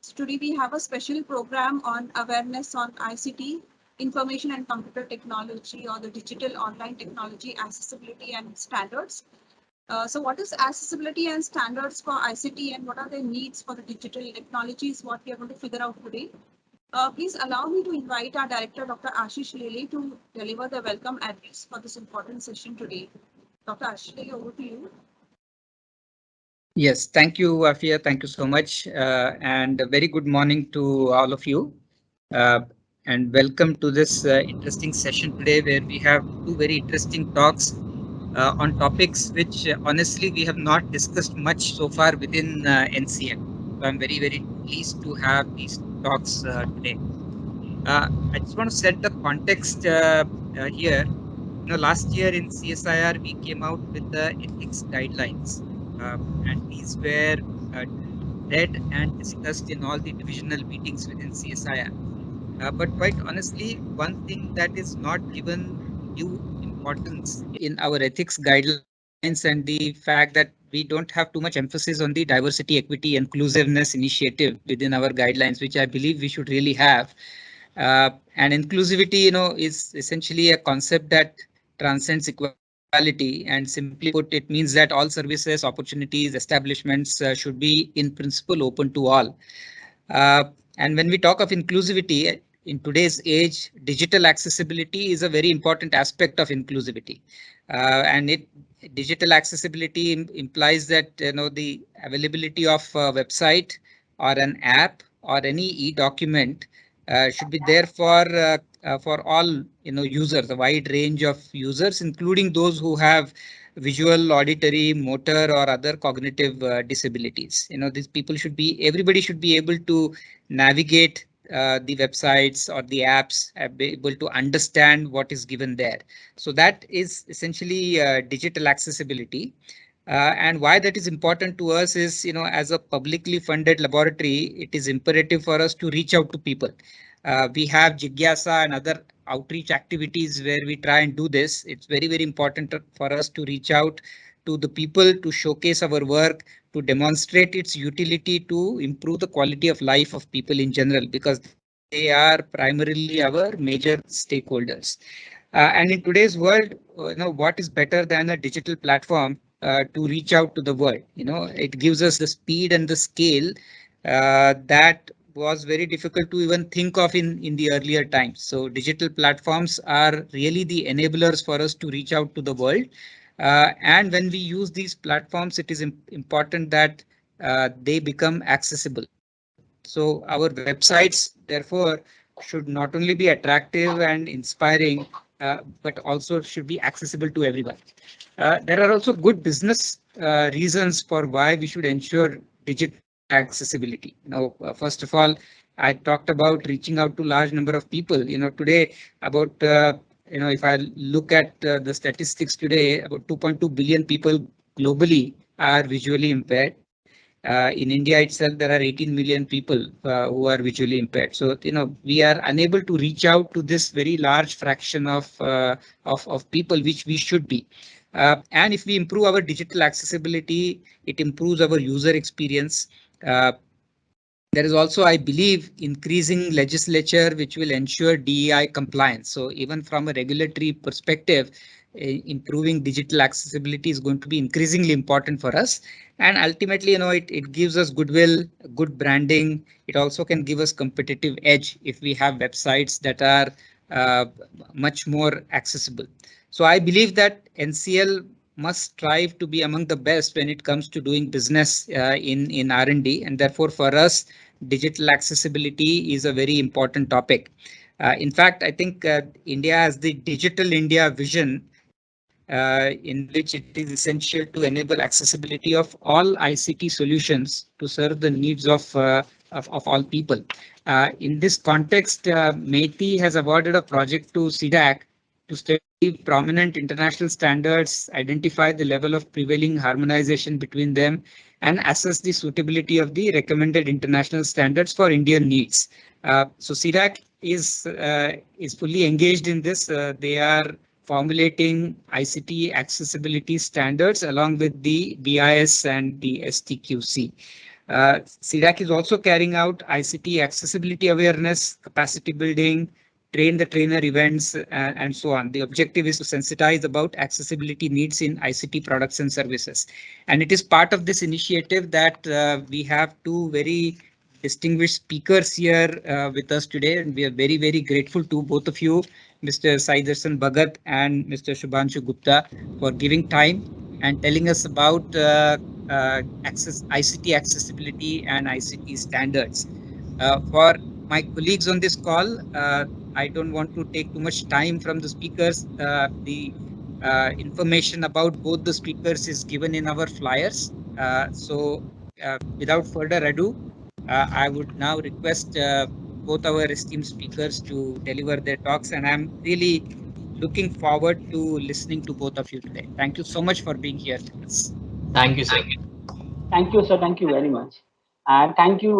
Today we have a special program on awareness on ICT, information and computer technology, or the digital online technology accessibility and standards. So what is accessibility and standards for ICT and what are the needs for the digital technologies, what we are going to figure out today. Please allow me to invite our director, Dr. Ashish Lele, to deliver the welcome address for this important session today. Dr. Ashish Lele, over to you. Yes, thank you, Afia. Thank you so much. And a very good morning to all of you. Uh, and welcome to this interesting session today, where we have two very interesting talks on topics which honestly we have not discussed much so far within NCL. So I'm very, very pleased to have these talks today. I just want to set the context here. Last year in CSIR, we came out with the ethics guidelines, and these were uh, read and discussed in all the divisional meetings within CSIR. But quite honestly, one thing that is not given due importance in our ethics guidelines and the fact that we don't have too much emphasis on the diversity, equity, inclusiveness initiative within our guidelines, which I believe we should really have. And inclusivity, is essentially a concept that transcends equality. And simply put, it means that all services, opportunities, establishments should be in principle open to all. Uh, and when we talk of inclusivity, in today's age, digital accessibility is a very important aspect of inclusivity. And digital accessibility implies that the availability of a website or an app or any e-document should be there for all users, a wide range of users, including those who have visual, auditory, motor, or other cognitive disabilities. These people should be, everybody should be able to navigate the websites or the apps, be able to understand what is given there. So that is essentially digital accessibility. And why that is important to us is, as a publicly funded laboratory, it is imperative for us to reach out to people. We have Jigyasa and other outreach activities where we try and do this. It's very, very important for us to reach out to the people, to showcase our work, to demonstrate its utility to improve the quality of life of people in general, because they are primarily our major stakeholders. And in today's world, what is better than a digital platform to reach out to the world? It gives us the speed and the scale that was very difficult to even think of in the earlier times. So digital platforms are really the enablers for us to reach out to the world. And when we use these platforms, it is important that they become accessible. So our websites, therefore, should not only be attractive and inspiring, but also should be accessible to everyone. There are also good business reasons for why we should ensure digital accessibility. First of all, I talked about reaching out to large number of people. Today about if I look at the statistics today, about 2.2 billion people globally are visually impaired. In India itself, there are 18 million people who are visually impaired. So, we are unable to reach out to this very large fraction of people, which we should be. And if we improve our digital accessibility, it improves our user experience. Uh, there is also, I believe, increasing legislature which will ensure DEI compliance. So even from a regulatory perspective, improving digital accessibility is going to be increasingly important for us. And ultimately, it gives us goodwill, good branding. It also can give us competitive edge if we have websites that are uh, much more accessible. So I believe that NCL must strive to be among the best when it comes to doing business in R&D, and therefore for us, digital accessibility is a very important topic. In fact, I think India has the Digital India vision, in which it is essential to enable accessibility of all ICT solutions to serve the needs of all people. In this context, MeitY has awarded a project to C-DAC to study prominent international standards, identify the level of prevailing harmonization between them, and assess the suitability of the recommended international standards for Indian needs. So C-DAC is fully engaged in this. They are formulating ICT accessibility standards along with the BIS and the STQC. C-DAC is also carrying out ICT accessibility awareness, capacity building, train the trainer events, and so on. The objective is to sensitize about accessibility needs in ICT products and services. And it is part of this initiative that we have two very distinguished speakers here with us today. And we are very, very grateful to both of you, Mr. SaiDarshan Bhagat and Mr. Shubhanshu Gupta, for giving time and telling us about ICT accessibility and ICT standards. For my colleagues on this call, I don't want to take too much time from the speakers. The information about both the speakers is given in our flyers. Without further ado, I would now request both our esteemed speakers to deliver their talks, and I'm really looking forward to listening to both of you today. Thank you so much for being here with us. Thank you, sir. Thank you, sir. Thank you very much. And thank you,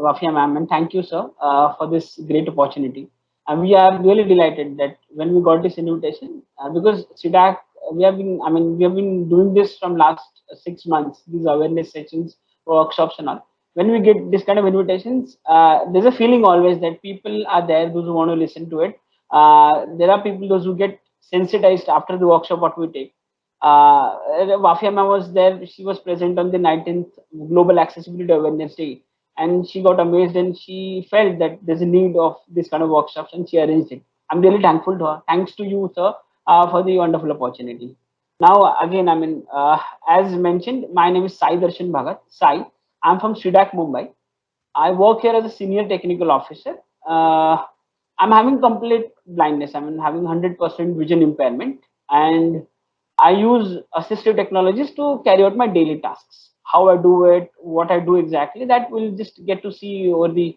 Wafia ma'am, and thank you, sir, for this great opportunity. And we are really delighted that when we got this invitation, because C-DAC, we have been doing this from last 6 months, these awareness sessions, workshops and all. When we get this kind of invitations, there's a feeling always that people are there, those who want to listen to it. There are people, those who get sensitized after the workshop, what we take. Wafia ma'am was there. She was present on the 19th Global Accessibility Awareness Day, and she got amazed and she felt that there's a need of this kind of workshops, and she arranged it. I'm really thankful to her. Thanks to you, sir, for the wonderful opportunity. Now, again, as mentioned, my name is SaiDarshan Bhagat. Sai. I'm from C-DAC, Mumbai. I work here as a senior technical officer. I'm having complete blindness. Having 100% vision impairment, and I use assistive technologies to carry out my daily tasks. How I do it, what I do exactly, that we'll just get to see over the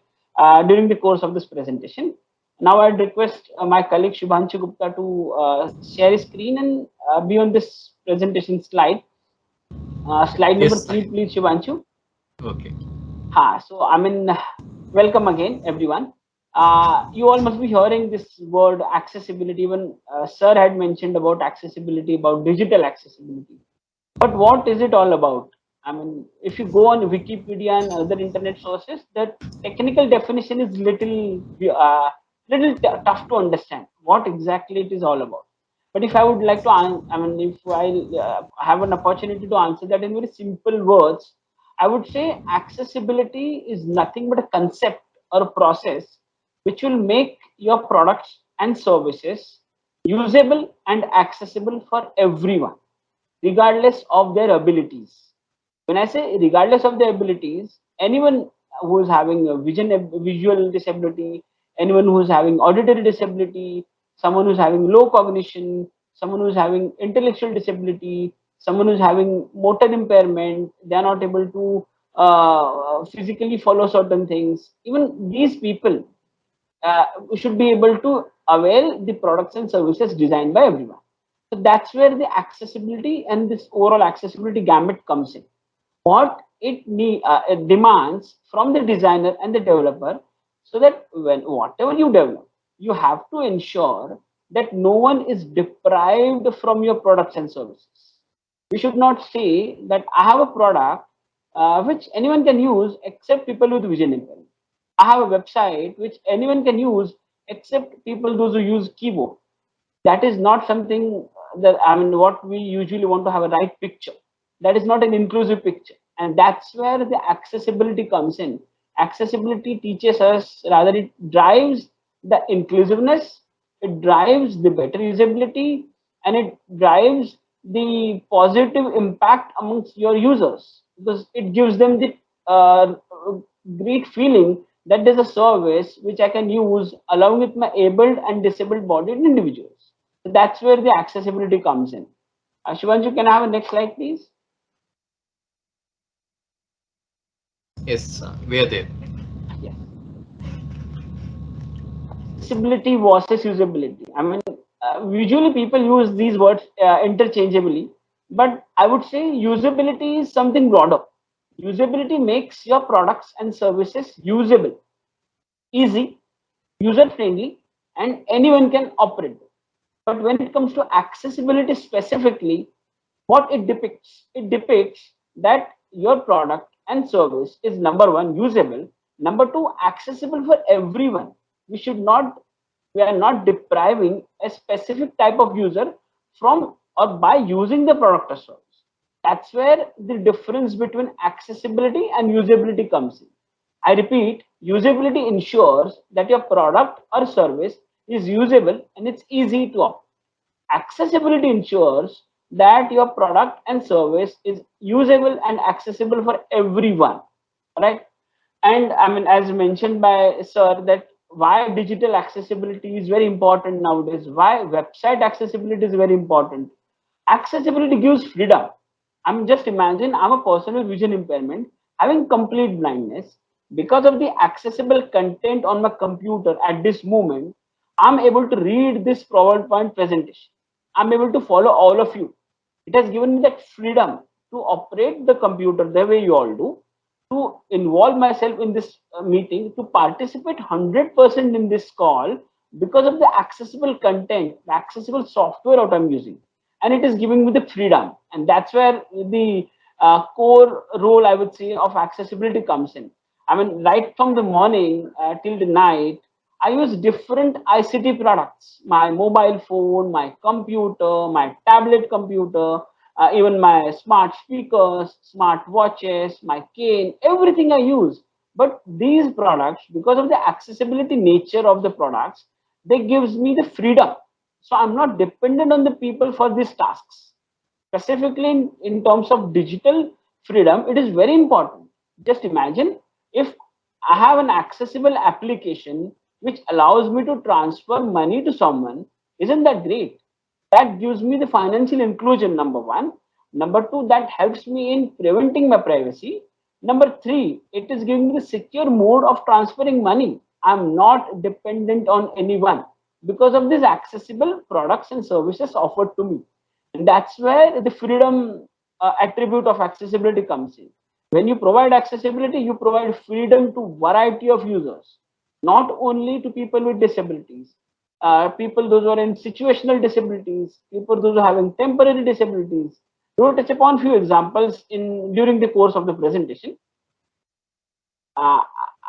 during the course of this presentation. Now I'd request my colleague Shubhanshu Gupta to share his screen and be on this presentation slide. Slide number Yes, 3, sir. please, Shubhanshu. Okay. Welcome again, everyone. You all must be hearing this word accessibility. Even Sir had mentioned about accessibility, about digital accessibility. But what is it all about? If you go on Wikipedia and other internet sources, the technical definition is tough to understand what exactly it is all about. But if I would like to, if I have an opportunity to answer that in very simple words, I would say accessibility is nothing but a concept or a process which will make your products and services usable and accessible for everyone, regardless of their abilities. When I say regardless of their abilities, anyone who is having a visual disability, anyone who is having auditory disability, someone who's having low cognition, someone who's having intellectual disability, someone who's having motor impairment, they are not able to physically follow certain things. Even these people should be able to avail the products and services designed by everyone. So that's where the accessibility and this overall accessibility gambit comes in. What it demands from the designer and the developer, so that when whatever you develop, you have to ensure that no one is deprived from your products and services. We should not say that I have a product which anyone can use except people with vision impairment. I have a website which anyone can use except people those who use keyboard. That is not something that what we usually want to have a right picture. That is not an inclusive picture, and that's where the accessibility comes in. Accessibility teaches us, rather it drives the inclusiveness, it drives the better usability, and it drives the positive impact amongst your users, because it gives them the great feeling that there's a service which I can use along with my abled and disabled bodied individuals. So that's where the accessibility comes in. Shubhanshu, can I have a next slide, please? Yes, we are there. Yes. Accessibility versus usability. Usually people use these words interchangeably, but I would say usability is something broader. Usability makes your products and services usable, easy, user friendly, and anyone can operate. But when it comes to accessibility specifically, what it depicts that your product and service is number one, usable. Number two, accessible for everyone. We should not, we are not depriving a specific type of user from or by using the product or service. That's where the difference between accessibility and usability comes in. I repeat, usability ensures that your product or service is usable and it's easy to operate. Accessibility ensures that your product and service is usable and accessible for everyone, right? And I mean, as mentioned by sir, that why digital accessibility is very important nowadays, why website accessibility is very important. Accessibility gives freedom. I'm just imagine I'm a person with vision impairment having complete blindness. Because of the accessible content on my computer at this moment, I'm able to read this PowerPoint presentation. I'm able to follow all of you. It has given me that freedom to operate the computer the way you all do, to involve myself in this meeting, to participate 100% in this call because of the accessible content, the accessible software that I'm using. And it is giving me the freedom. And that's where the core role, I would say, of accessibility comes in. I mean, right from the morning till the night, I use different ICT products, my mobile phone, my computer, my tablet computer, even my smart speakers, smart watches, my cane, everything I use. But these products, because of the accessibility nature of the products, they gives me the freedom. So I'm not dependent on the people for these tasks. Specifically in terms of digital freedom, it is very important. Just imagine if I have an accessible application which allows me to transfer money to someone, isn't that great? That gives me the financial inclusion, number one. Number two, that helps me in preventing my privacy. Number three, it is giving me the secure mode of transferring money. I'm not dependent on anyone because of these accessible products and services offered to me. And that's where the freedom attribute of accessibility comes in. When you provide accessibility, you provide freedom to variety of users, not only to people with disabilities, people those who are in situational disabilities, people those who are having temporary disabilities. We will touch upon few examples in during the course of the presentation. Uh,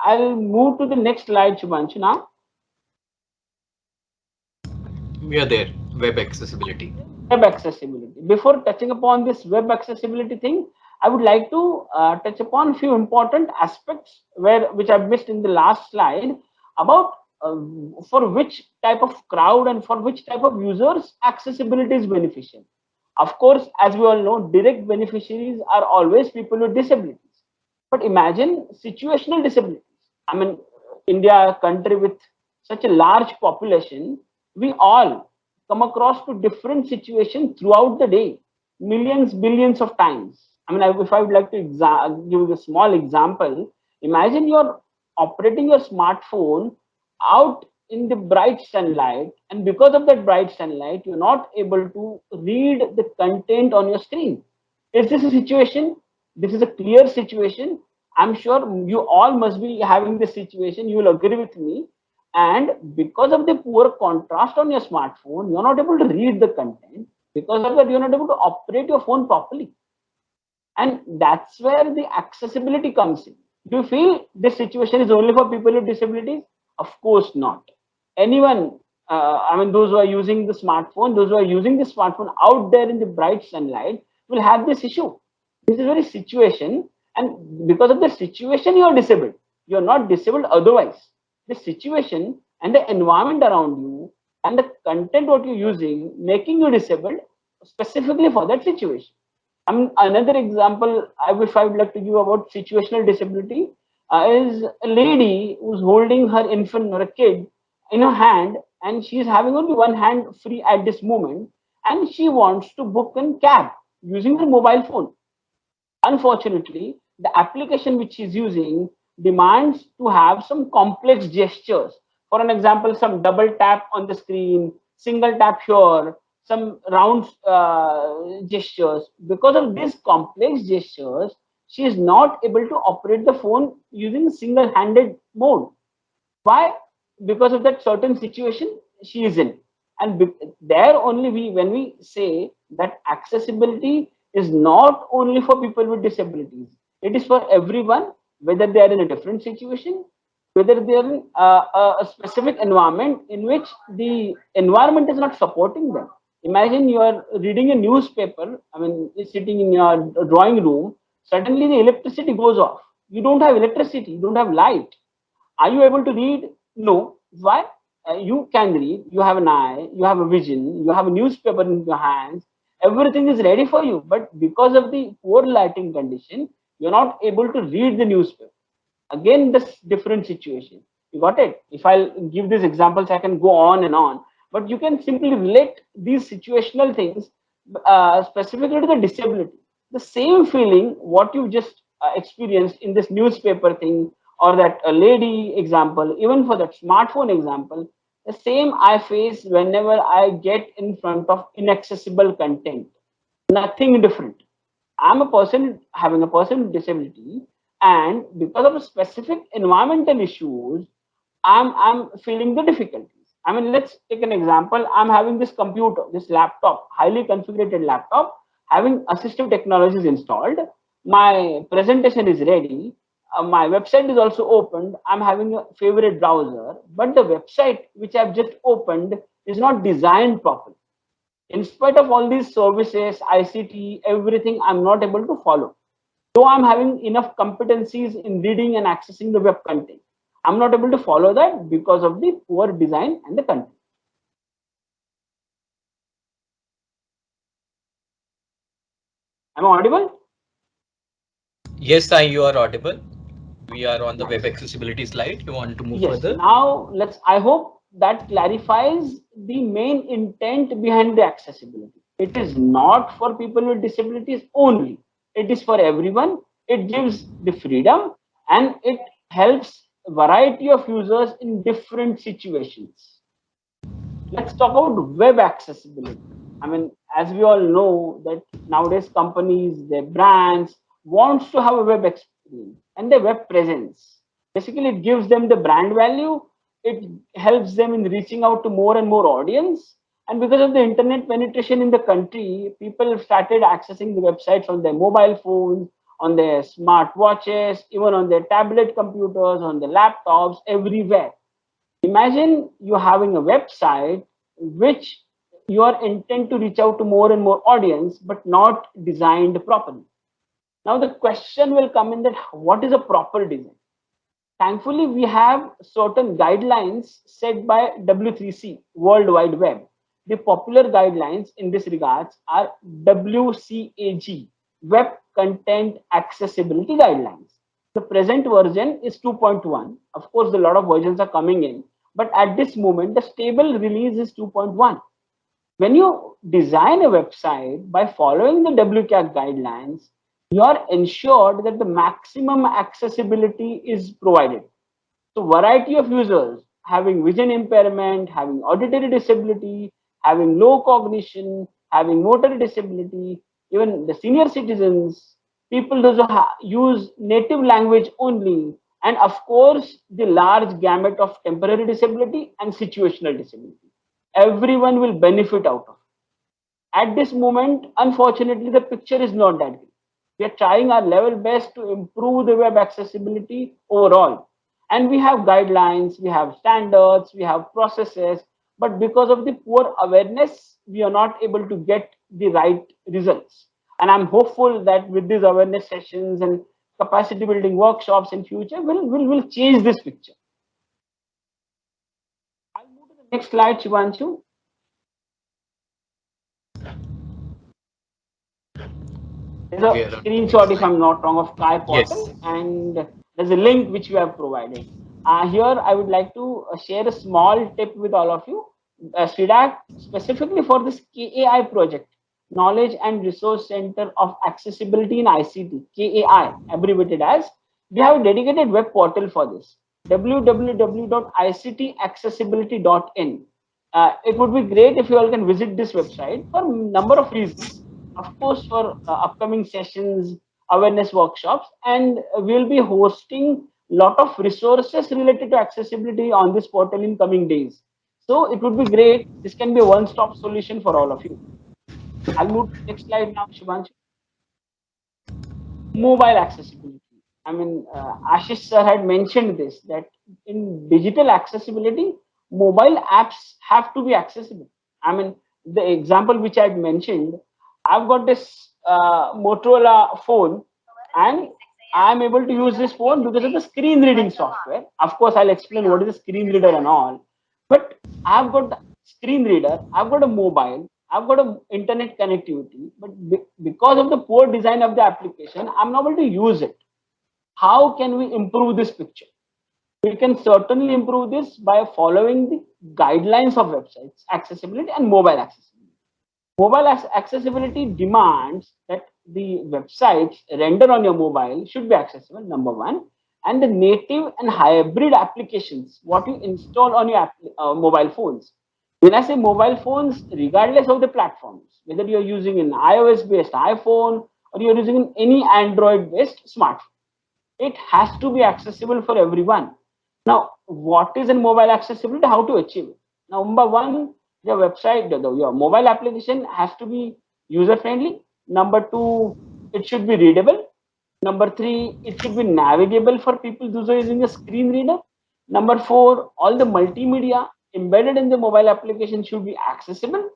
I'll move to the next slide, Shubhanshu, now. We are there. Web accessibility. Web accessibility. Before touching upon this web accessibility thing, I would like to touch upon a few important aspects which I've missed in the last slide about for which type of crowd and for which type of users accessibility is beneficial. Of course, as we all know, direct beneficiaries are always people with disabilities. But imagine situational disabilities. I mean, India, a country with such a large population, we all come across to different situations throughout the day, millions, billions of times. I mean, if I would like to give you a small example, imagine you're operating your smartphone out in the bright sunlight, and because of that bright sunlight, you're not able to read the content on your screen. Is this a situation? This is a clear situation. I'm sure you all must be having this situation. You will agree with me. And because of the poor contrast on your smartphone, you're not able to read the content. Because of that, you're not able to operate your phone properly. And that's where the accessibility comes in. Do you feel this situation is only for people with disabilities? Of course not. Anyone, I mean, those who are using the smartphone, those who are using the smartphone out there in the bright sunlight will have this issue. This is very situation, and because of the situation, you are disabled. You are not disabled otherwise. The situation and the environment around you and the content what you're using making you disabled specifically for that situation. I mean, another example I would like to give about situational disability is a lady who's holding her infant or a kid in her hand, and she's having only one hand free at this moment, and she wants to book a cab using her mobile phone. Unfortunately, the application which she's using demands to have some complex gestures. For an example, some double tap on the screen, single tap here, some round gestures. Because of these complex gestures, she is not able to operate the phone using single-handed mode. Why? Because of that certain situation she is in. And there only when we say that accessibility is not only for people with disabilities, It is for everyone, whether they are in a different situation, whether they are in a specific environment in which the environment is not supporting them. Imagine you are reading a newspaper, I mean, sitting in your drawing room, suddenly the electricity goes off. You don't have electricity, you don't have light. Are you able to read? No. Why? You can read. You have an eye. You have a vision. You have a newspaper in your hands. Everything is ready for you. But because of the poor lighting condition, you're not able to read the newspaper. Again, this different situation. You got it? If I'll give these examples, I can go on and on. But you can simply relate these situational things specifically to the disability. The same feeling, what you just experienced in this newspaper thing, or that lady example, even for that smartphone example, the same I face whenever I get in front of inaccessible content. Nothing different. I'm a person having a person with disability, and because of specific environmental issues, I'm feeling the difficulties. I mean, let's take an example. I'm having this computer, this laptop, highly configured laptop, having assistive technologies installed. My presentation is ready. My website is also opened. I'm having a favorite browser, but the website which I've just opened is not designed properly. In spite of all these services, ICT, everything, I'm not able to follow. Though I'm having enough competencies in reading and accessing the web content, I'm not able to follow that because of the poor design and the content. Am I audible? Yes, Sai, you are audible. We are on the web Nice. accessibility slide. You want to move Yes. further? Now I hope that clarifies the main intent behind the accessibility. It is not for people with disabilities only. It is for everyone. It gives the freedom, and it helps a variety of users in different situations. Let's talk about web accessibility. I mean, as we all know that nowadays companies, their brands wants to have a web experience and the web presence. Basically, it gives them the brand value. It helps them in reaching out to more and more audience. And because of the internet penetration in the country, people have started accessing the websites on their mobile phones, on their smart watches, even on their tablet computers, on their laptops, everywhere. Imagine you having a website which your intent to reach out to more and more audience, but not designed properly. Now the question will come in that what is a proper design? Thankfully, we have certain guidelines set by W3C, World Wide Web. The popular guidelines in this regards are WCAG, Web Content Accessibility Guidelines. The present version is 2.1. Of course, a lot of versions are coming in, but at this moment, the stable release is 2.1. When you design a website by following the WCAG guidelines, you are ensured that the maximum accessibility is provided. So variety of users having vision impairment, having auditory disability, having low cognition, having motor disability, even the senior citizens, people those who use native language only, and of course the large gamut of temporary disability and situational disability. Everyone will benefit out of it. At this moment, unfortunately, the picture is not that great. We are trying our level best to improve the web accessibility overall. And we have guidelines, we have standards, we have processes, but because of the poor awareness, we are not able to get the right results. And I'm hopeful that with these awareness sessions and capacity building workshops in future, we'll change this picture. I'll move to the next slide, Shubhanshu. There's We a are on the next screenshot, if slide. I'm not wrong, of Kai Yes. portal, and there's a link which we have provided. Here, I would like to share a small tip with all of you. SaiDac, specifically for this KAI project, Knowledge and Resource Center of Accessibility in ICT, KAI, abbreviated as, we have a dedicated web portal for this, www.ictaccessibility.in. It would be great if you all can visit this website for a number of reasons. Of course, for upcoming sessions, awareness workshops, and we'll be hosting lot of resources related to accessibility on this portal in coming days. So it would be great. This can be a one-stop solution for all of you. I'll move to the next slide now, Shubhanshu. Mobile accessibility. I mean, Ashish sir had mentioned this, that in digital accessibility, mobile apps have to be accessible. I mean, the example which I had mentioned, I've got this Motorola phone, and I'm able to use this phone because of the screen reading software. Of course, I'll explain what is a screen reader and all. But I've got the screen reader, I've got a mobile, I've got a internet connectivity, but because of the poor design of the application, I'm not able to use it. How can we improve this picture? We can certainly improve this by following the guidelines of websites accessibility and mobile accessibility. Mobile accessibility demands that the websites render on your mobile should be accessible, number one, and the native and hybrid applications, what you install on your mobile phones. When I say mobile phones, regardless of the platforms, whether you're using an iOS based iPhone or you're using any Android based smartphone, it has to be accessible for everyone. Now, what is in mobile accessibility? How to achieve it? Now, number one, your website, your mobile application has to be user friendly. Number two, it should be readable. Number three, it should be navigable for people those who are using a screen reader. Number four, all the multimedia embedded in the mobile application should be accessible.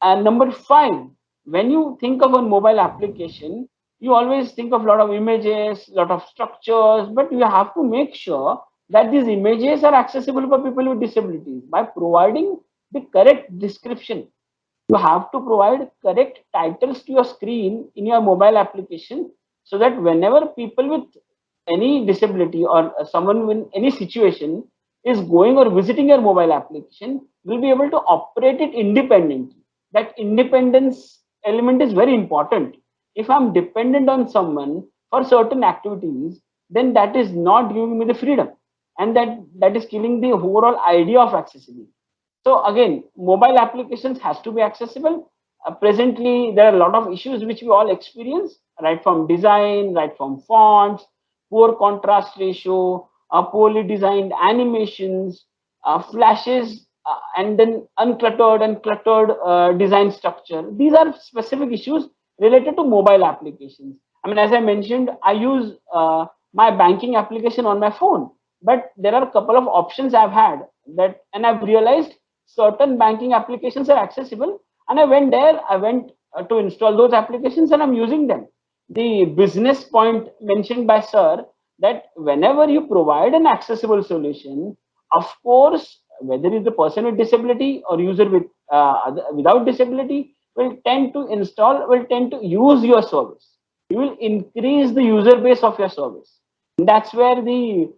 And number five, when you think of a mobile application, you always think of a lot of images, lot of structures, but you have to make sure that these images are accessible for people with disabilities by providing the correct description. You have to provide correct titles to your screen in your mobile application, so that whenever people with any disability or someone in any situation is going or visiting your mobile application, will be able to operate it independently. That independence element is very important. If I'm dependent on someone for certain activities, then that is not giving me the freedom, and that is killing the overall idea of accessibility. So again, mobile applications has to be accessible. Presently, there are a lot of issues which we all experience, right from design, right from fonts, poor contrast ratio, poorly designed animations, flashes, and then uncluttered and cluttered design structure. These are specific issues related to mobile applications. I mean, as I mentioned, I use my banking application on my phone, but there are a couple of options I've had that, and I've realized certain banking applications are accessible, and I went to install those applications, and I'm using them. The business point mentioned by sir, that whenever you provide an accessible solution, of course, whether it's the person with disability or user with without disability, will tend to use your service. You will increase the user base of your service. And that's where the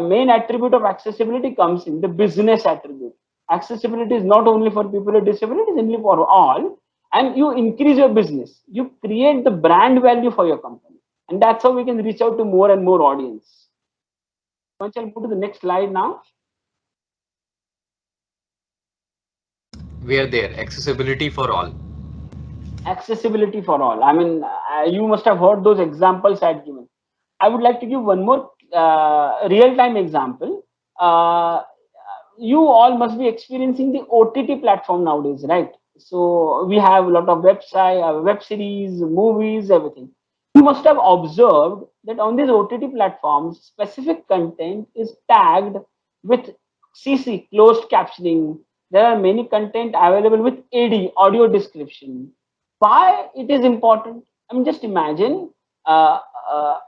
main attribute of accessibility comes in, the business attribute. Accessibility is not only for people with disabilities, it's only for all. And you increase your business, you create the brand value for your company, and that's how we can reach out to more and more audience. Once I'll move to the next slide now. We are there. Accessibility for all. Accessibility for all. I mean, you must have heard those examples I had given. I would like to give one more real-time example. You all must be experiencing the OTT platform nowadays, right? So we have a lot of web series, movies, everything. You must have observed that on these OTT platforms, specific content is tagged with CC, closed captioning. There are many content available with AD, audio description. Why it is important? I mean, just imagine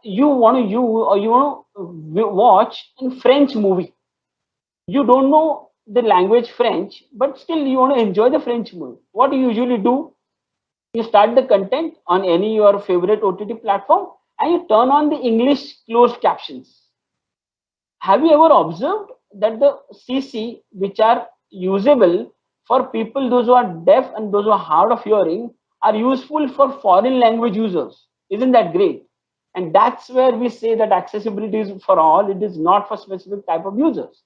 you want to watch a French movie. You don't know the language French, but still you want to enjoy the French movie. What do you usually do? You start the content on any your favorite OTT platform, and you turn on the English closed captions. Have you ever observed that the CC, which are usable for people those who are deaf and those who are hard of hearing, are useful for foreign language users? Isn't that great? And that's where we say that accessibility is for all. It is not for specific type of users.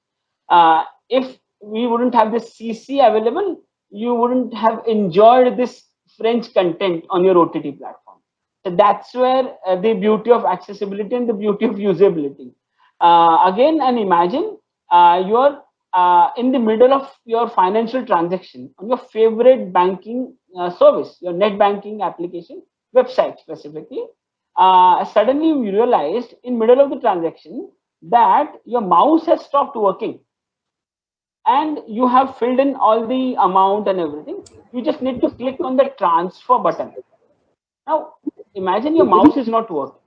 If we wouldn't have this CC available, you wouldn't have enjoyed this French content on your OTT platform. So that's where the beauty of accessibility and the beauty of usability. Again, and imagine you're in the middle of your financial transaction on your favorite banking service, your net banking application, website specifically, suddenly you realized in middle of the transaction that your mouse has stopped working and you have filled in all the amount and everything. You just need to click on the transfer button. Now imagine your mouse is not working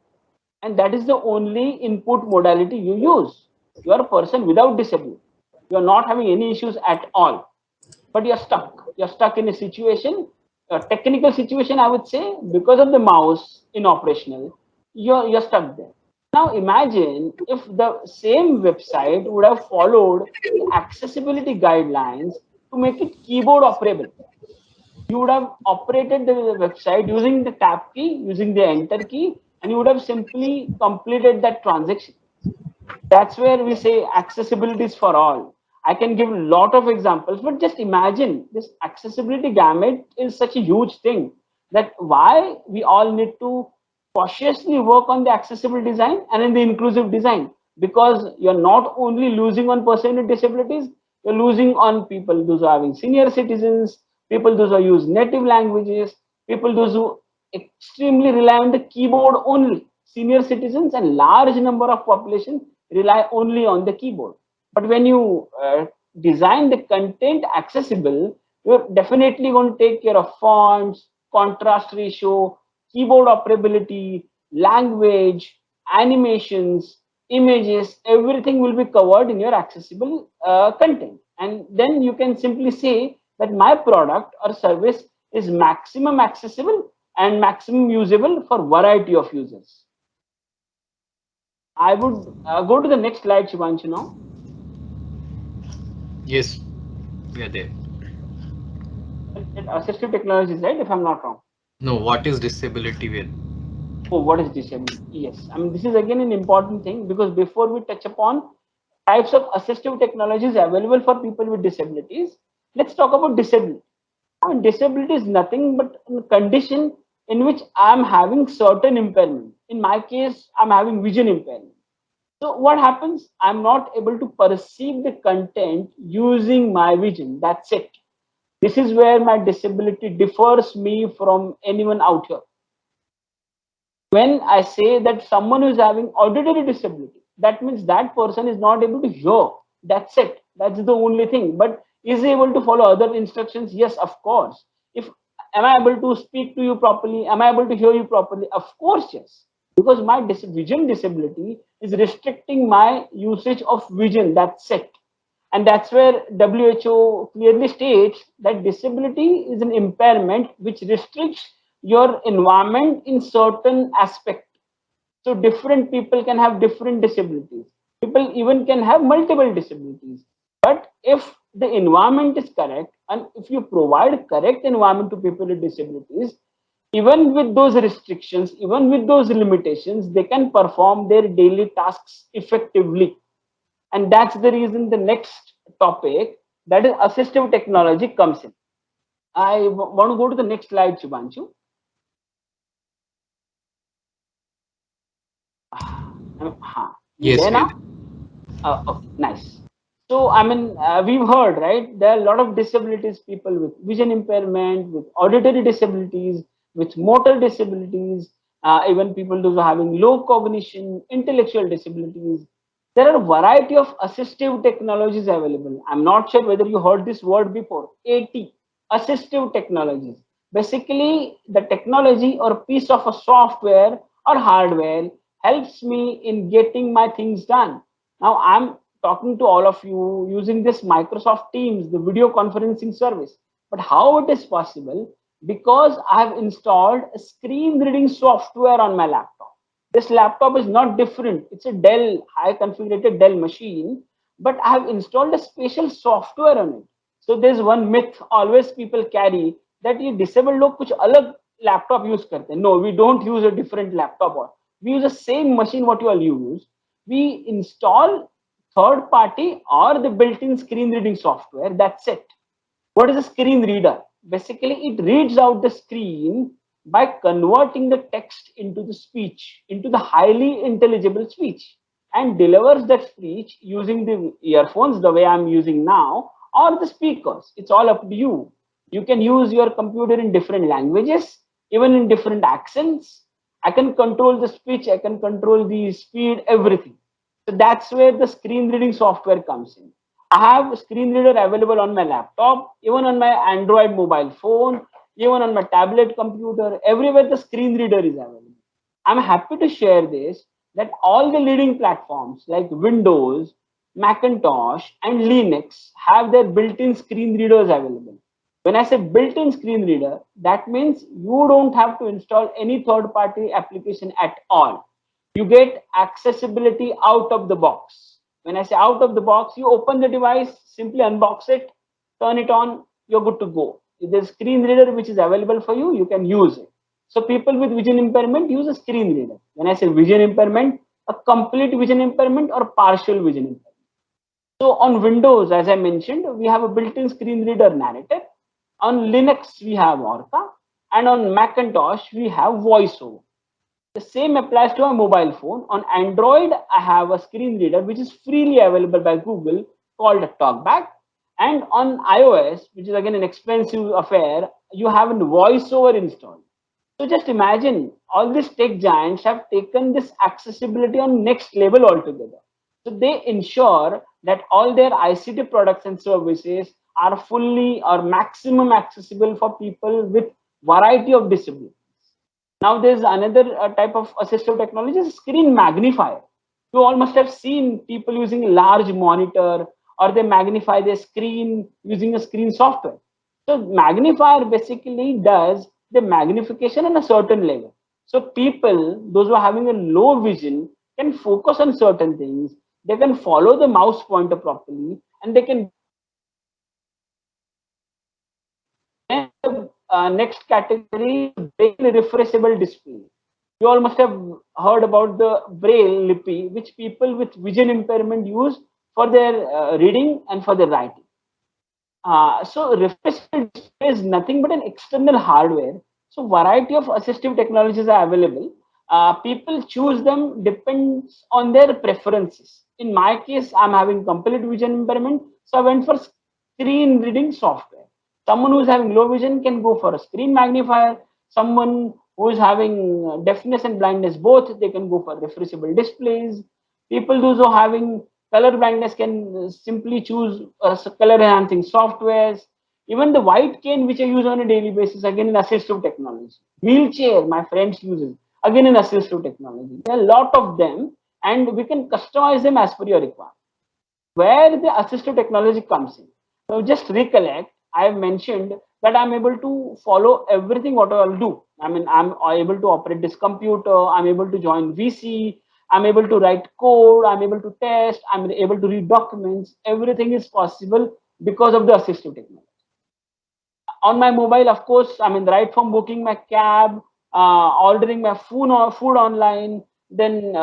and that is the only input modality you use. You are a person without disability. You are not having any issues at all, but you're stuck. You're stuck in a situation, a technical situation, I would say, because of the mouse inoperational. You're stuck there. Now imagine if the same website would have followed the accessibility guidelines to make it keyboard operable. You would have operated the website using the tab key, using the enter key, and you would have simply completed that transaction. That's where we say accessibility is for all. I can give a lot of examples, but just imagine this accessibility gamut is such a huge thing that why we all need to cautiously work on the accessible design and in the inclusive design, because you're not only losing on person with disabilities, you're losing on people those who are having senior citizens, people those who use native languages, people those who extremely rely on the keyboard only. Senior citizens and large number of population rely only on the keyboard. But when you design the content accessible, you're definitely going to take care of fonts, contrast ratio, keyboard operability, language, animations, images, everything will be covered in your accessible content. And then you can simply say that my product or service is maximum accessible and maximum usable for variety of users. I would go to the next slide, Shubhanshu, now. Yes, we are there. Assistive technologies, right? If I'm not wrong. No, what is disability with? Oh, what is disability? Yes, I mean this is again an important thing because before we touch upon types of assistive technologies available for people with disabilities, let's talk about disability. I mean, disability is nothing but a condition in which I'm having certain impairment. In my case, I'm having vision impairment. So what happens? I'm not able to perceive the content using my vision. That's it. This is where my disability differs me from anyone out here. When I say that someone who is having auditory disability, that means that person is not able to hear. That's it. That's the only thing. But is he able to follow other instructions? Yes, of course. If am I able to speak to you properly? Am I able to hear you properly? Of course, yes. Because my vision disability is restricting my usage of vision. That's it. And that's where WHO clearly states that disability is an impairment which restricts your environment in certain aspect. So different people can have different disabilities. People even can have multiple disabilities. But if the environment is correct and if you provide correct environment to people with disabilities, even with those restrictions, even with those limitations, they can perform their daily tasks effectively. And that's the reason the next topic, that is assistive technology, comes in. I want to go to the next slide, Shubhanshu. You Yes, there we are now? there. Okay, nice. So, I mean, we've heard, right? There are a lot of disabilities, people with vision impairment, with auditory disabilities, with motor disabilities, even people those are having low cognition, intellectual disabilities. There are a variety of assistive technologies available. I'm not sure whether you heard this word before. AT, assistive technologies. Basically, the technology or piece of a software or hardware helps me in getting my things done. Now I'm talking to all of you using this Microsoft Teams, the video conferencing service. But how it is possible? Because I have installed a screen reading software on my laptop. This laptop is not different. It's a Dell, high configurated Dell machine, but I have installed a special software on it. So there's one myth always people carry that ये disabled लोग कुछ अलग laptop use करते हैं. No, we don't use a different laptop. Or we use the same machine what you all use. We install third party or the built-in screen reading software. That's it. What is a screen reader? Basically, it reads out the screen by converting the text into the speech, into the highly intelligible speech, and delivers that speech using the earphones, the way I'm using now, or the speakers. It's all up to you. You can use your computer in different languages, even in different accents, I can control the speech, I can control the speed, everything. So that's where the screen reading software comes in. I have a screen reader available on my laptop, even on my Android mobile phone, even on my tablet computer, everywhere the screen reader is available. I'm happy to share this that all the leading platforms like Windows, Macintosh, and Linux have their built-in screen readers available. When I say built-in screen reader, that means you don't have to install any third-party application at all. You get accessibility out of the box. When I say out of the box, you open the device, simply unbox it, turn it on, you're good to go. If there's a screen reader which is available for you, you can use it. So people with vision impairment use a screen reader. When I say vision impairment, a complete vision impairment or partial vision impairment. So on Windows, as I mentioned, we have a built-in screen reader narrator. On Linux, we have Orca. And on Macintosh, we have VoiceOver. The same applies to a mobile phone. On Android, I have a screen reader which is freely available by Google called TalkBack. And on iOS, which is again an expensive affair, you have a VoiceOver installed. So just imagine all these tech giants have taken this accessibility on next level altogether. So they ensure that all their ICT products and services are fully or maximum accessible for people with variety of disabilities. Now there's another type of assistive technology, screen magnifier. You all must have seen people using a large monitor or they magnify their screen using a screen software. So magnifier basically does the magnification on a certain level. So people, those who are having a low vision, can focus on certain things. They can follow the mouse pointer properly, and they can. Next category, braille refreshable display. You all must have heard about the braille lippy, which people with vision impairment use for their reading and for their writing. So refreshable display is nothing but an external hardware. So variety of assistive technologies are available. People choose them depends on their preferences. In my case, I'm having complete vision impairment, so I went for screen reading software. Someone who's having low vision can go for a screen magnifier. Someone who is having deafness and blindness both, they can go for refreshable displays. People those who are having color blindness can simply choose color enhancing softwares. Even the white cane which I use on a daily basis, again in assistive technology. Wheelchair, my friends uses, again in assistive technology. There are a lot of them, and we can customize them as per your requirement. Where the assistive technology comes in. So just recollect, I have mentioned that I'm able to follow everything what I'll do. I mean, I'm able to operate this computer, I'm able to join VC, I'm able to write code, I'm able to test, I'm able to read documents. Everything is possible because of the assistive technology. On my mobile, of course, I mean, right from booking my cab, ordering my food online, then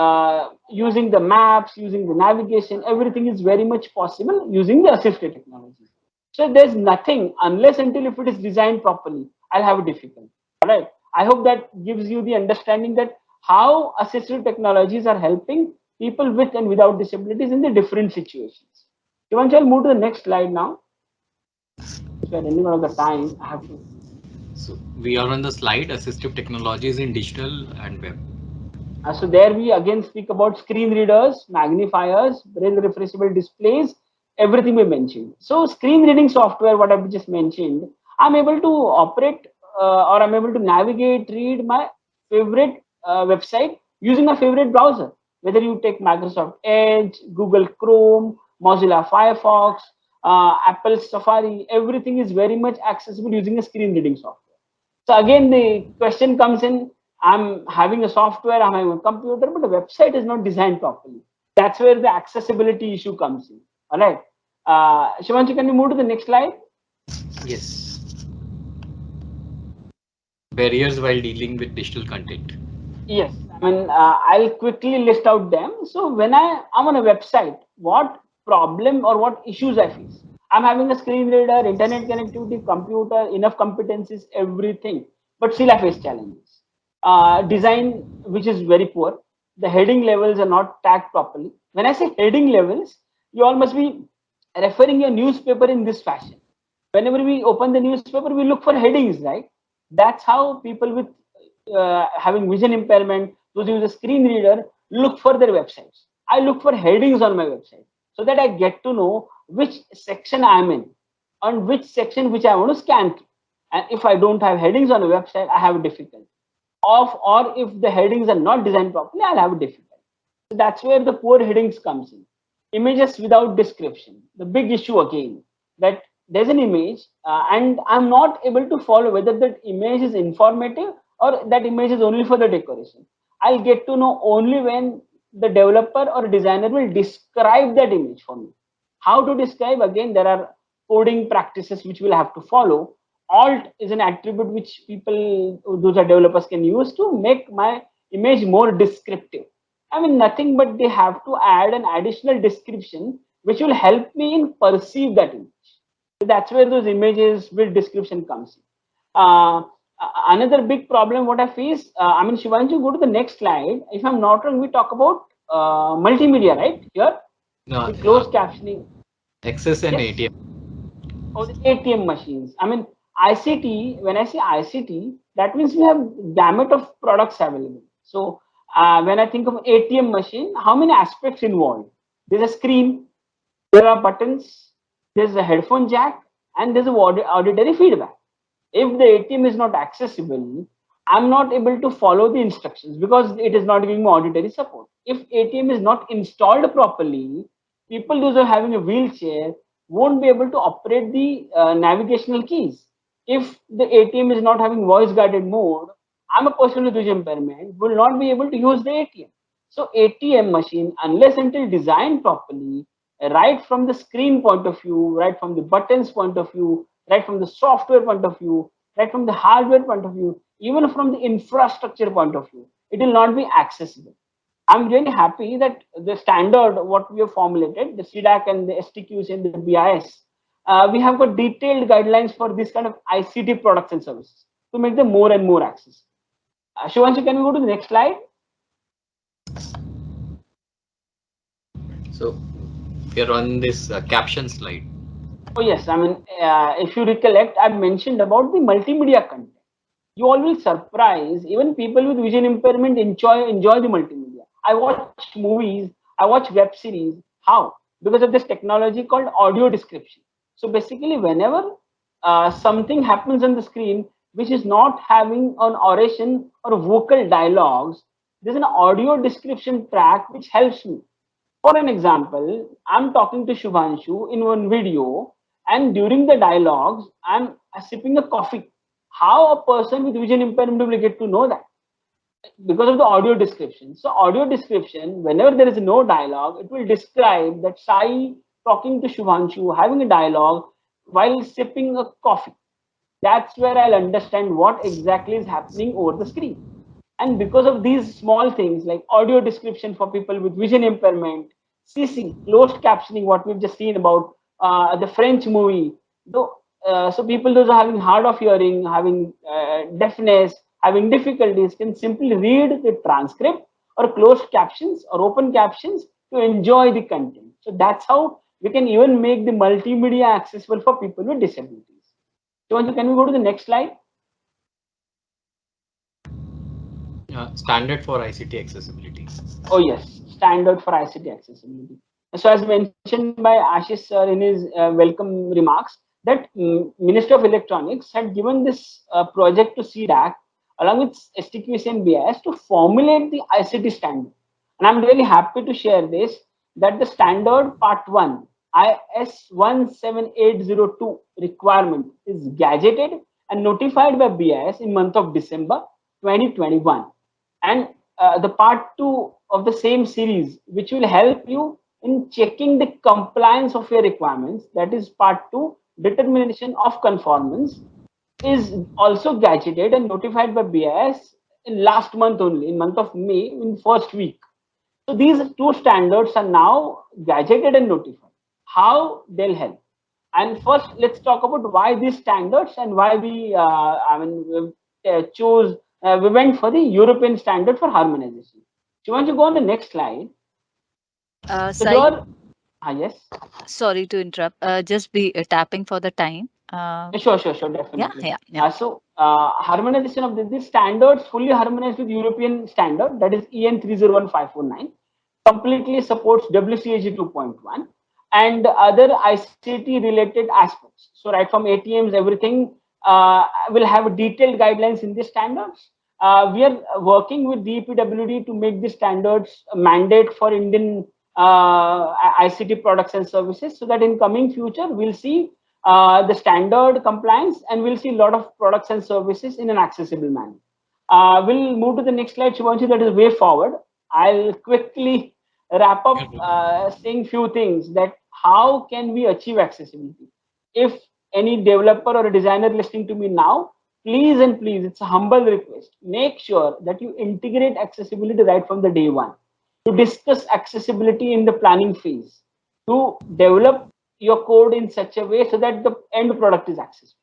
using the maps, using the navigation, everything is very much possible using the assistive technology. So there's nothing, unless until if it is designed properly, I'll have a difficulty. All right. I hope that gives you the understanding that how assistive technologies are helping people with and without disabilities in the different situations. Shubhanshu, I'll move to the next slide now. So at any of the time, I have to. So we are on the slide assistive technologies in digital and web. So there we again speak about screen readers, magnifiers, braille refreshable displays, everything we mentioned. So screen reading software, what I've just mentioned, I'm able to operate or I'm able to navigate, read my favorite website using my favorite browser. Whether you take Microsoft Edge, Google Chrome, Mozilla Firefox, Apple Safari, everything is very much accessible using a screen reading software. So again, the question comes in, I'm having a software, I'm having a computer, but the website is not designed properly. That's where the accessibility issue comes in. All right. Shubhanshu, can you move to the next slide? Yes. Barriers while dealing with digital content. Yes. I mean, I'll quickly list out them. So when I'm on a website, what problem or what issues I face? I'm having a screen reader, internet connectivity, computer, enough competencies, everything, but still I face challenges. Design, which is very poor. The heading levels are not tagged properly. When I say heading levels, you all must be referring your newspaper in this fashion. Whenever we open the newspaper, we look for headings, right? That's how people with having vision impairment, those who use a screen reader, look for their websites. I look for headings on my website so that I get to know which section I'm in, on which section which I want to scan through. And if I don't have headings on a website, I have a difficulty. Or if the headings are not designed properly, I'll have a difficulty. So that's where the poor headings comes in. Images without description, the big issue again, that there's an image and I'm not able to follow whether that image is informative or that image is only for the decoration. I'll get to know only when the developer or designer will describe that image for me. How to describe? Again, there are coding practices which we'll have to follow. Alt is an attribute which people, those are developers, can use to make my image more descriptive. I mean, nothing but they have to add an additional description which will help me in perceive that image. So that's where those images with description comes in. Another big problem what I face, I mean, Shubhanshu, go to the next slide. If I'm not wrong, we talk about multimedia, right? Here, No, the closed captioning. access and Yes. ATM. Oh, the ATM machines. I mean, ICT, when I say ICT, that means we have gamut of products available. So when I think of ATM machine, how many aspects involved? There's a screen, there are buttons, there's a headphone jack, and there's a auditory feedback. If the ATM is not accessible, I'm not able to follow the instructions because it is not giving me auditory support. If ATM is not installed properly, people those are having a wheelchair won't be able to operate the navigational keys. If the ATM is not having voice guided mode, I'm a person with vision impairment, will not be able to use the ATM. So ATM machine, unless until designed properly, right from the screen point of view, right from the buttons point of view, right from the software point of view, right from the hardware point of view, even from the infrastructure point of view, it will not be accessible. I'm really happy that the standard what we have formulated, the C-DAC and the STQs and the BIS, we have got detailed guidelines for this kind of ICT products and services to make them more and more accessible. Shubhanshu, can we go to the next slide? So we are on this caption slide. Oh yes, I mean, if you recollect, I mentioned about the multimedia content. You all will surprise, even people with vision impairment enjoy the multimedia. I watch movies, I watch web series. How? Because of this technology called audio description. So basically, whenever something happens on the screen which is not having an oration or vocal dialogues, there's an audio description track which helps me. For an example, I'm talking to Shubhanshu in one video, and during the dialogues, I'm sipping a coffee. How a person with vision impairment will get to know that? Because of the audio description. So, audio description, whenever there is no dialogue, it will describe that Sai talking to Shubhanshu, having a dialogue while sipping a coffee. That's where I'll understand what exactly is happening over the screen. And because of these small things like audio description for people with vision impairment, CC, closed captioning, what we've just seen about the French movie, though, so people those are having hard of hearing, having deafness, having difficulties can simply read the transcript or closed captions or open captions to enjoy the content. So that's how we can even make the multimedia accessible for people with disabilities. So can we go to the next slide? Standard for ICT accessibility. Oh yes, standard for ICT accessibility. So as mentioned by Ashish sir in his welcome remarks, that Ministry of Electronics had given this project to C-DAC along with STQC and BIS to formulate the ICT standard. And I'm really happy to share this, that the standard part 1, IS 17802 requirement is gazetted and notified by BIS in month of December 2021. And the part 2 of the same series, which will help you in checking the compliance of your requirements, that is part 2, determination of conformance, is also gazetted and notified by BIS in last month only, in month of May, in first week. So these two standards are now gazetted and notified. How they'll help? And first, let's talk about why these standards and why we, chose. We went for the European standard for harmonization. So, want to go on the next slide? So Sai, here, yes. sorry to interrupt. Just be tapping for the time. Sure, definitely. Yeah. So harmonization of these standards fully harmonized with European standard, that is EN 301549, completely supports WCAG 2.1 and other ICT related aspects. So right from ATMs, everything will have detailed guidelines in the standards. We are working with DPWD to make the standards a mandate for Indian ICT products and services, so that in coming future we'll see the standard compliance and we'll see a lot of products and services in an accessible manner. We'll move to the next slide, Shubhanshu, that is way forward. I'll quickly wrap up saying few things that how can we achieve accessibility. If any developer or a designer listening to me now, please and please, it's a humble request, make sure that you integrate accessibility right from the day one. To discuss accessibility in the planning phase, to develop your code in such a way so that the end product is accessible.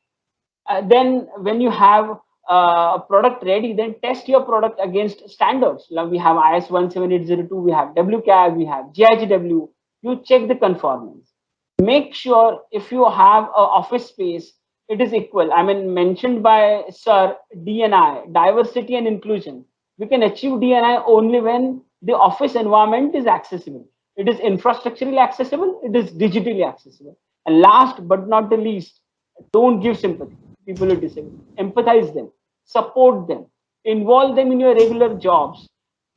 Then when you have a product ready, then test your product against standards. Now we have IS 17802, we have WCAG, we have GIGW. You check the conformance. Make sure if you have an office space, it is equal. I mean, mentioned by Sir, D&I, diversity and inclusion. We can achieve D&I only when the office environment is accessible. It is infrastructurally accessible, it is digitally accessible. And last but not the least, don't give sympathy to people with disability. Empathize them, support them, involve them in your regular jobs,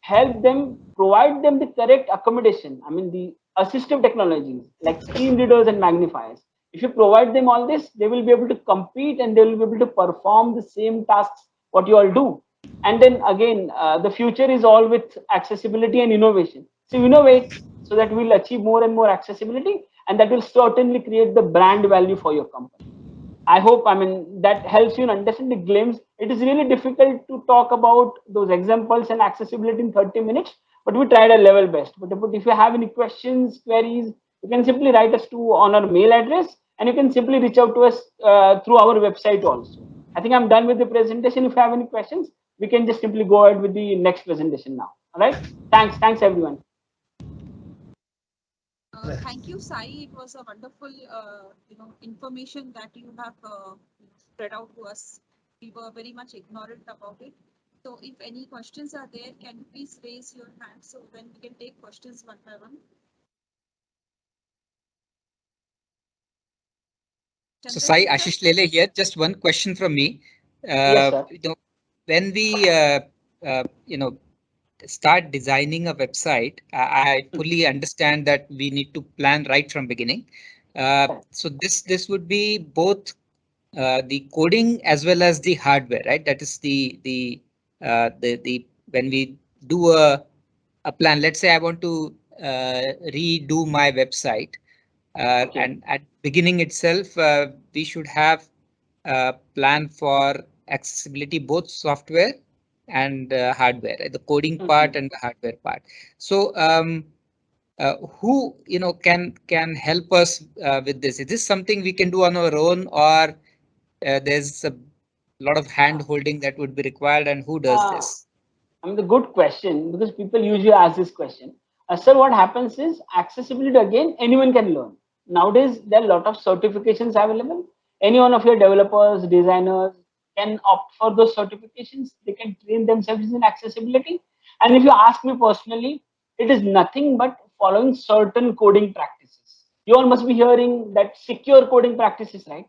help them, provide them the correct accommodation. I mean, the assistive technologies like screen readers and magnifiers. If you provide them all this, they will be able to compete and they will be able to perform the same tasks what you all do. And then again, the future is all with accessibility and innovation. So innovate so that we'll achieve more and more accessibility, and that will certainly create the brand value for your company. I hope, I mean, that helps you understand the glimpse. It is really difficult to talk about those examples and accessibility in 30 minutes, but we tried our level best. But if you have any questions, queries, you can simply write us to on our mail address, and you can simply reach out to us through our website also. I think I'm done with the presentation. If you have any questions, we can just simply go ahead with the next presentation now. All right. Thanks everyone. Thank you, Sai. It was a wonderful, information that you have spread out to us. We were very much ignorant about it. So, if any questions are there, can you please raise your hand so then we can take questions one by one. So, Sai, Ashish Lele here. Just one question from me. Yes, sir. When we, start designing a website, I fully understand that we need to plan right from beginning. So this would be both the coding as well as the hardware, right? That is the when we do a plan. Let's say I want to redo my website, and at beginning itself, we should have a plan for accessibility, both software and hardware, the coding part and the hardware part. So who can help us with this? Is this something we can do on our own, or there's a lot of hand holding that would be required, and who does this? I mean, the good question, because people usually ask this question. Sir, what happens is accessibility, again, anyone can learn. Nowadays, there are a lot of certifications available. Any one of your developers, designers can opt for those certifications. They can train themselves in accessibility. And if you ask me personally, it is nothing but following certain coding practices. You all must be hearing that secure coding practices, right?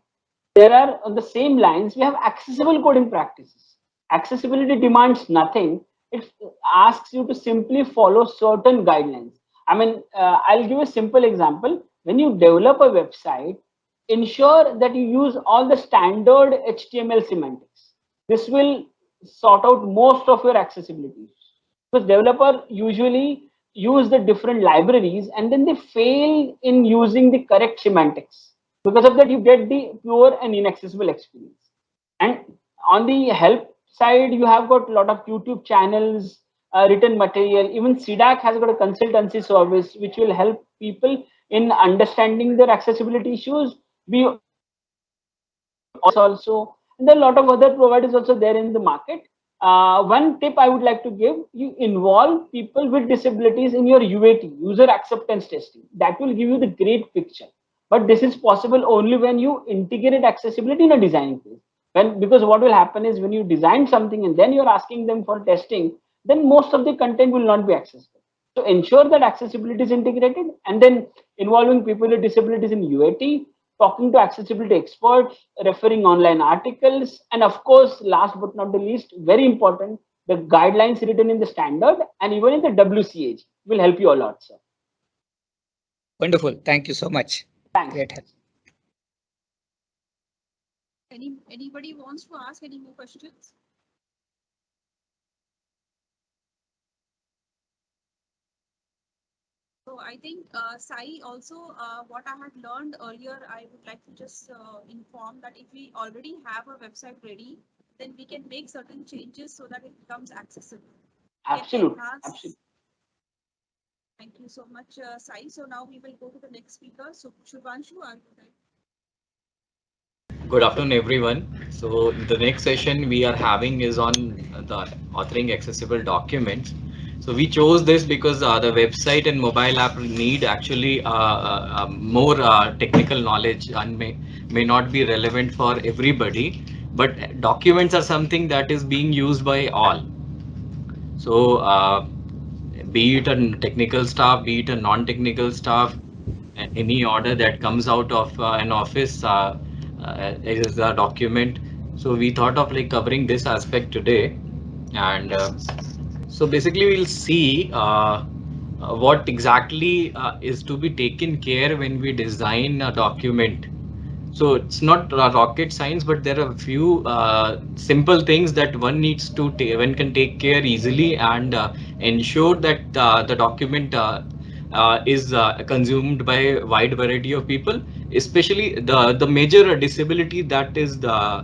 There are, on the same lines, we have accessible coding practices. Accessibility demands nothing. It asks you to simply follow certain guidelines. I mean, I'll give a simple example. When you develop a website, ensure that you use all the standard HTML semantics. This will sort out most of your accessibility issues. Because developer usually use the different libraries and then they fail in using the correct semantics. Because of that, you get the pure and inaccessible experience. And on the help side, you have got a lot of YouTube channels, written material. Even C-DAC has got a consultancy service which will help people in understanding their accessibility issues. We also, and there are a lot of other providers also there in the market. One tip I would like to give: you involve people with disabilities in your UAT, user acceptance testing. That will give you the great picture. But this is possible only when you integrate accessibility in a designing phase. Because what will happen is when you design something and then you're asking them for testing, then most of the content will not be accessible. So ensure that accessibility is integrated, and then involving people with disabilities in UAT, talking to accessibility experts, referring online articles, and of course, last but not the least, very important, the guidelines written in the standard and even in the WCAG will help you a lot, sir. Wonderful. Thank you so much. Thanks. Great help. Anybody wants to ask any more questions? So I think Sai also, what I had learned earlier, I would like to just inform that if we already have a website ready, then we can make certain changes so that it becomes accessible. Absolutely. Absolutely. Thank you so much, Sai. So now we will go to the next speaker. So Shubhanshu, are you there? Good afternoon, everyone. So the next session we are having is on the authoring accessible documents. So we chose this because the website and mobile app need actually more technical knowledge and may not be relevant for everybody. But documents are something that is being used by all. So be it a technical staff, be it a non-technical staff, any order that comes out of an office is a document. So we thought of like covering this aspect today, and so basically we'll see what exactly is to be taken care when we design a document. So it's not rocket science, but there are a few simple things that one needs to one can take care easily and ensure that the document is consumed by a wide variety of people, especially the major disability that is the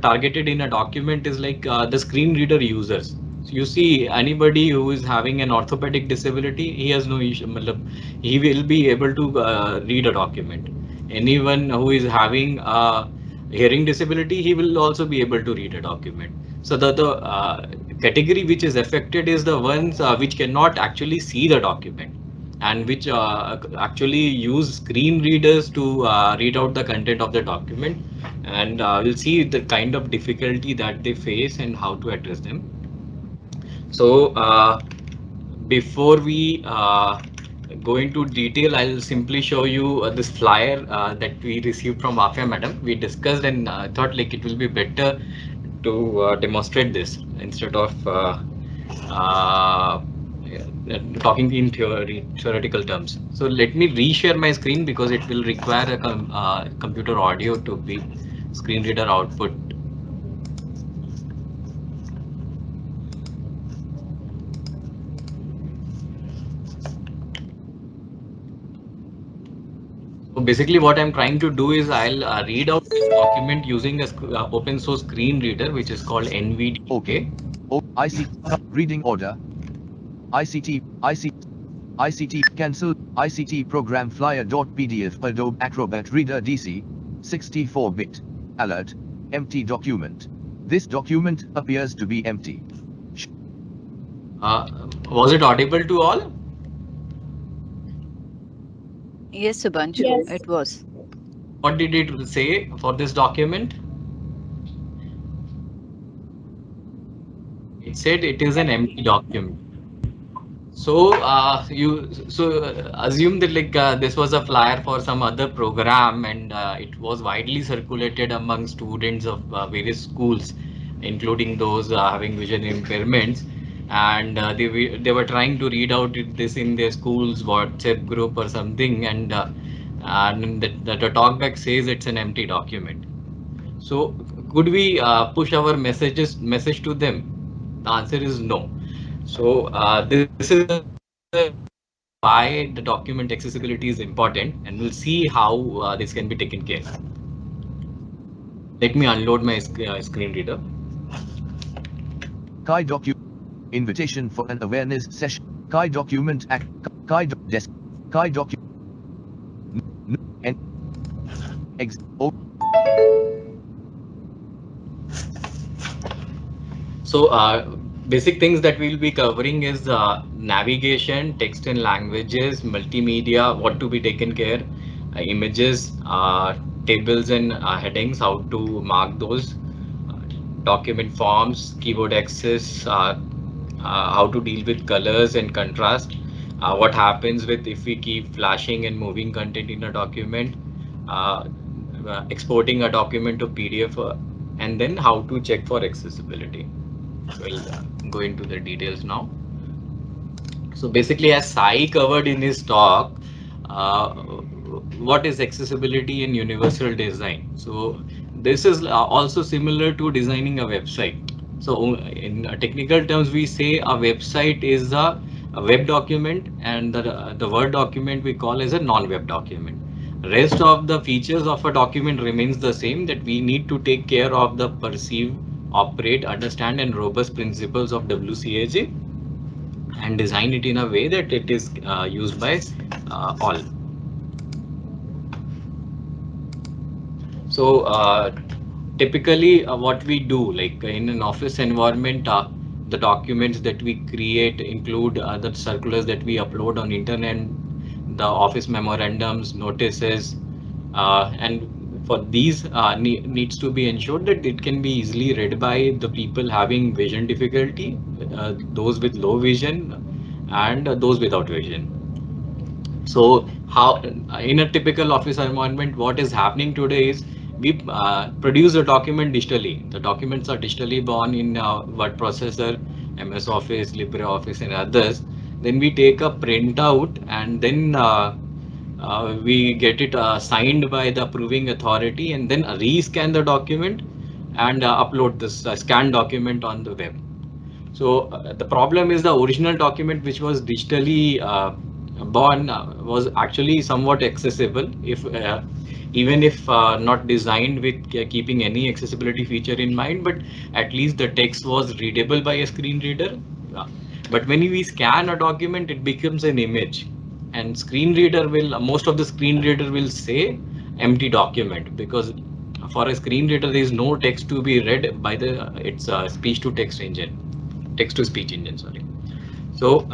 targeted in a document is like the screen reader users. So you see anybody who is having an orthopedic disability, he has no issue. He will be able to read a document. Anyone who is having a hearing disability, he will also be able to read a document. So the category which is affected is the ones which cannot actually see the document and which actually use screen readers to read out the content of the document, and we'll see the kind of difficulty that they face and how to address them. So before we go into detail, I'll simply show you this flyer that we received from Afia madam. We discussed and thought like it will be better to demonstrate this instead of uh, talking in theoretical terms. So let me reshare my screen because it will require a computer audio to be screen reader output. So basically what I'm trying to do is I'll read out this document using a open source screen reader, which is called NVDA. Okay. ICT reading order. ICT cancel ICT program flyer.pdf Adobe Acrobat Reader DC 64-bit alert empty document. This document appears to be empty. Was it audible to all? Yes, Shubhanshu, Yes. it was. What did it say for this document? It said it is an empty document. So assume that like this was a flyer for some other program, and it was widely circulated among students of various schools, including those having vision impairments, and they were trying to read out this in their school's WhatsApp group or something, and the talkback says it's an empty document. So could we push our message to them? The answer is no. So this is why the document accessibility is important, and we'll see how this can be taken care. Let me unload my screen reader. Kai document invitation for an awareness session. Kai document act. Kai desk. Kai document. Ex. So basic things that we'll be covering is navigation, text and languages, multimedia, what to be taken care, images, tables and headings, how to mark those, document forms, keyboard access, how to deal with colors and contrast, what happens with if we keep flashing and moving content in a document, uh, exporting a document to PDF, and then how to check for accessibility. We'll go into the details now. So basically, as Sai covered in his talk, uh, what is accessibility and universal design? So this is also similar to designing a website. So in technical terms, we say a website is a web document, and the Word document we call as a non-web document. Rest of the features of a document remains the same, that we need to take care of the perceive, operate, understand, and robust principles of WCAG and design it in a way that it is used by all. So typically what we do, like in an office environment, the documents that we create include the circulars that we upload on internet, the office memorandums, notices, and for these needs to be ensured that it can be easily read by the people having vision difficulty, those with low vision, and those without vision. So how in a typical office environment, what is happening today is we produce a document digitally. The documents are digitally born in word processor, MS Office, LibreOffice, and others. Then we take a printout and then we get it signed by the approving authority, and then rescan the document and upload this scanned document on the web. So the problem is the original document which was digitally born was actually somewhat accessible, if even if not designed with keeping any accessibility feature in mind, but at least the text was readable by a screen reader. But when we scan a document, it becomes an image, and screen reader will most of the screen reader will say empty document, because for a screen reader there is no text to be read by the its speech to text to speech engine, sorry. So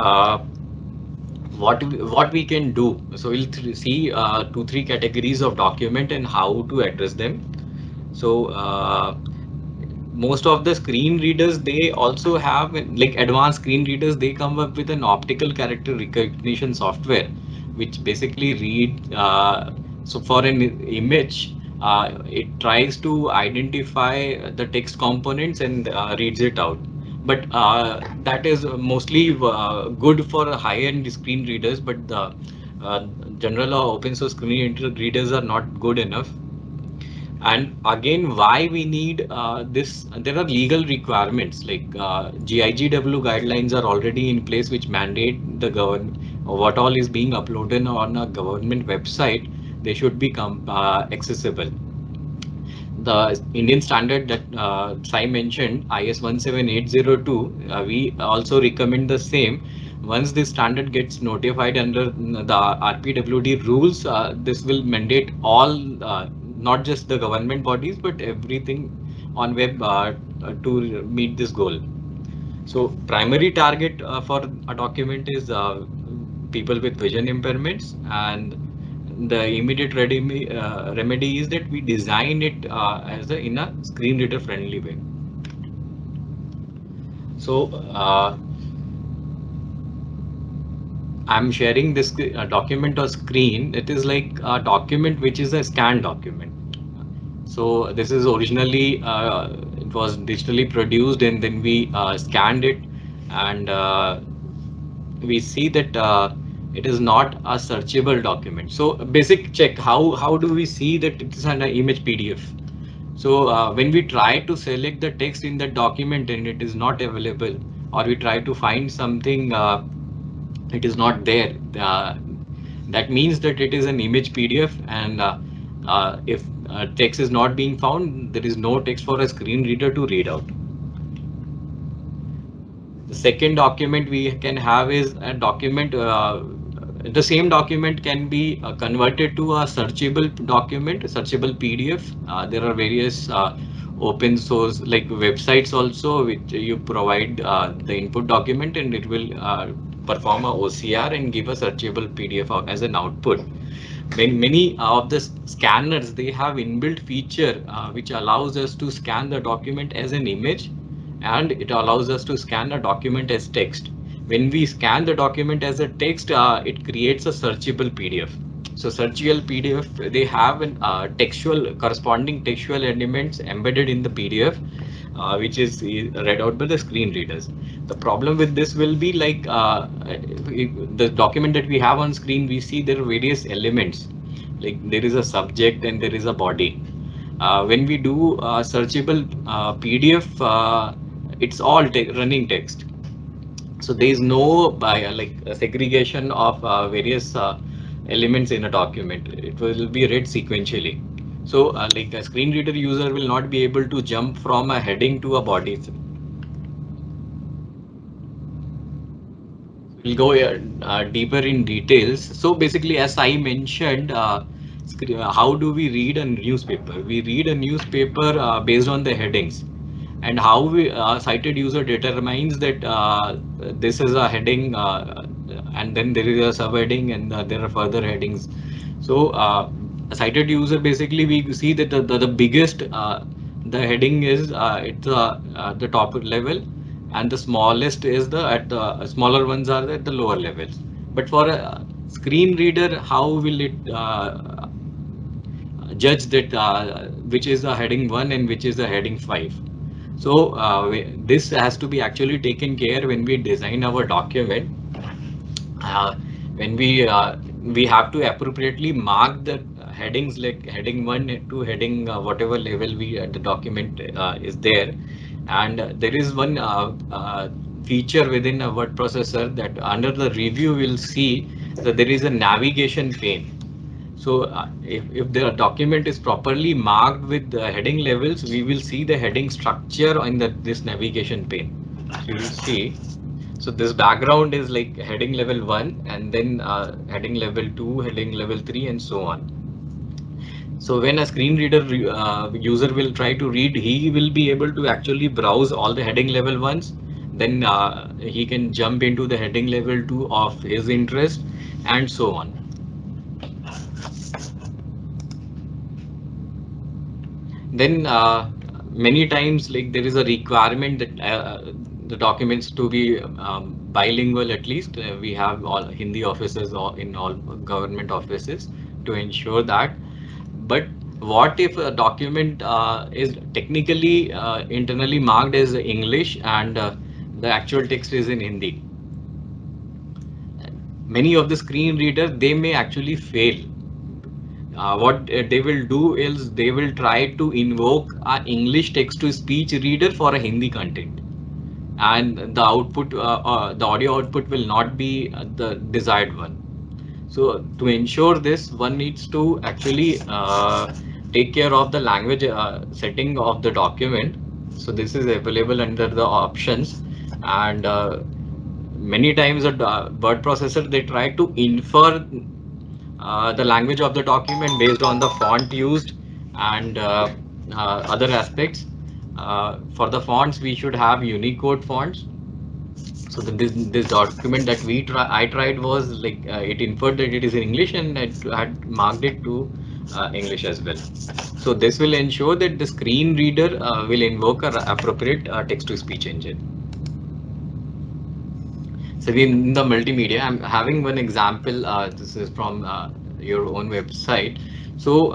what we can do, so we'll see two three categories of document and how to address them. So most of the screen readers, they also have like advanced screen readers, they come up with an optical character recognition software which basically read so for an image, it tries to identify the text components and reads it out. But that is mostly good for high-end screen readers, but the general or open source screen readers are not good enough. And again, why we need this? There are legal requirements, like GIGW guidelines are already in place, which mandate the government what all is being uploaded on a government website, they should be accessible. The Indian standard that Sai mentioned, IS 17802, we also recommend the same. Once this standard gets notified under the RPWD rules, this will mandate all, not just the government bodies, but everything on web to meet this goal. So primary target for a document is people with vision impairments, and the immediate remedy is that we design it as in a screen reader friendly way. So I'm sharing this document or screen. It is like a document which is a scanned document. So this is originally it was digitally produced, and then we scanned it, and we see that it is not a searchable document. So basic check, how do we see that it is an image PDF? So when we try to select the text in the document and it is not available, or we try to find something, it is not there. That means that it is an image PDF, and if text is not being found, there is no text for a screen reader to read out. The second document we can have is a document. The same document can be converted to a searchable document, a searchable PDF. There are various open source like websites also, which you provide the input document, and it will perform a OCR and give a searchable PDF as an output. many of the scanners, they have inbuilt feature which allows us to scan the document as an image, and it allows us to scan a document as text. When we scan the document as a text, it creates a searchable PDF. So searchable PDF, they have an textual corresponding textual elements embedded in the PDF, which is read out by the screen readers. The problem with this will be like the document that we have on screen, we see there are various elements, like there is a subject and there is a body. When we do searchable PDF, it's all running text. So there is no by like a segregation of various elements in a document. It will be read sequentially. So like a screen reader user will not be able to jump from a heading to a body. We'll go deeper in details. So basically, as I mentioned, how do we read a newspaper? We read a newspaper based on the headings, and how we sighted user determines that this is a heading, and then there is a subheading, and there are further headings. So a sighted user, basically we see that the biggest the heading is at the top level, and the smallest is the at the smaller ones are at the lower levels. But for a screen reader, how will it judge that which is the heading 1 and which is the heading 5? So this has to be actually taken care when we design our document. uh, when we have to appropriately mark the headings, like heading 1 to heading whatever level we the document is there. And there is one feature within a word processor that under the review we'll see that there is a navigation pane. So if the document is properly marked with the heading levels, we will see the heading structure in this navigation pane. So you will see. So this background is like heading level 1, and then heading level 2, heading level 3, and so on. So when a screen reader user will try to read, he will be able to actually browse all the heading level ones. Then he can jump into the heading level 2 of his interest, and so on. Then many times, like there is a requirement that the documents to be bilingual. At least we have all Hindi offices or in all government offices to ensure that. But what if a document is technically internally marked as English, and the actual text is in Hindi? Many of the screen readers, they may actually fail. What they will do is they will try to invoke a English text to speech reader for a Hindi content, and the output, the audio output will not be the desired one. So to ensure this, one needs to actually take care of the language setting of the document. So this is available under the options, and many times a word processor, they try to infer the language of the document based on the font used, and other aspects. For the fonts, we should have Unicode fonts. So this document that I tried was like it inferred that it is in English, and it had marked it to English as well. So this will ensure that the screen reader will invoke an appropriate text-to-speech engine. So in the multimedia, I'm having one example. This is from your own website. So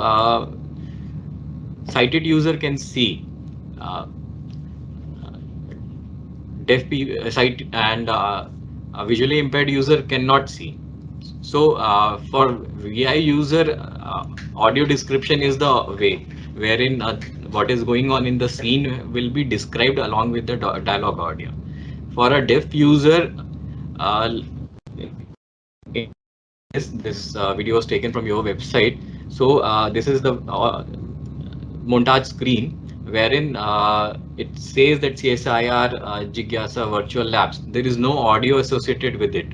sighted user can see. Uh, sight and a visually impaired user cannot see. So for VI user, audio description is the way wherein what is going on in the scene will be described along with the dialogue audio. For a deaf user, uh, this video was taken from your website. So this is the montage screen wherein it says that CSIR Jigyasa virtual labs. There is no audio associated with it.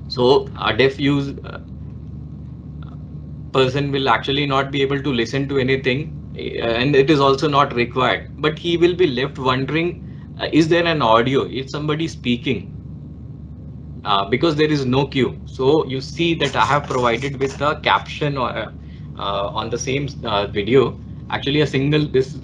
So a deaf person will actually not be able to listen to anything, and it is also not required. But he will be left wondering, is there an audio? Is somebody speaking? because there is no queue. So you see that I have provided with the caption on the same video. Actually, a single this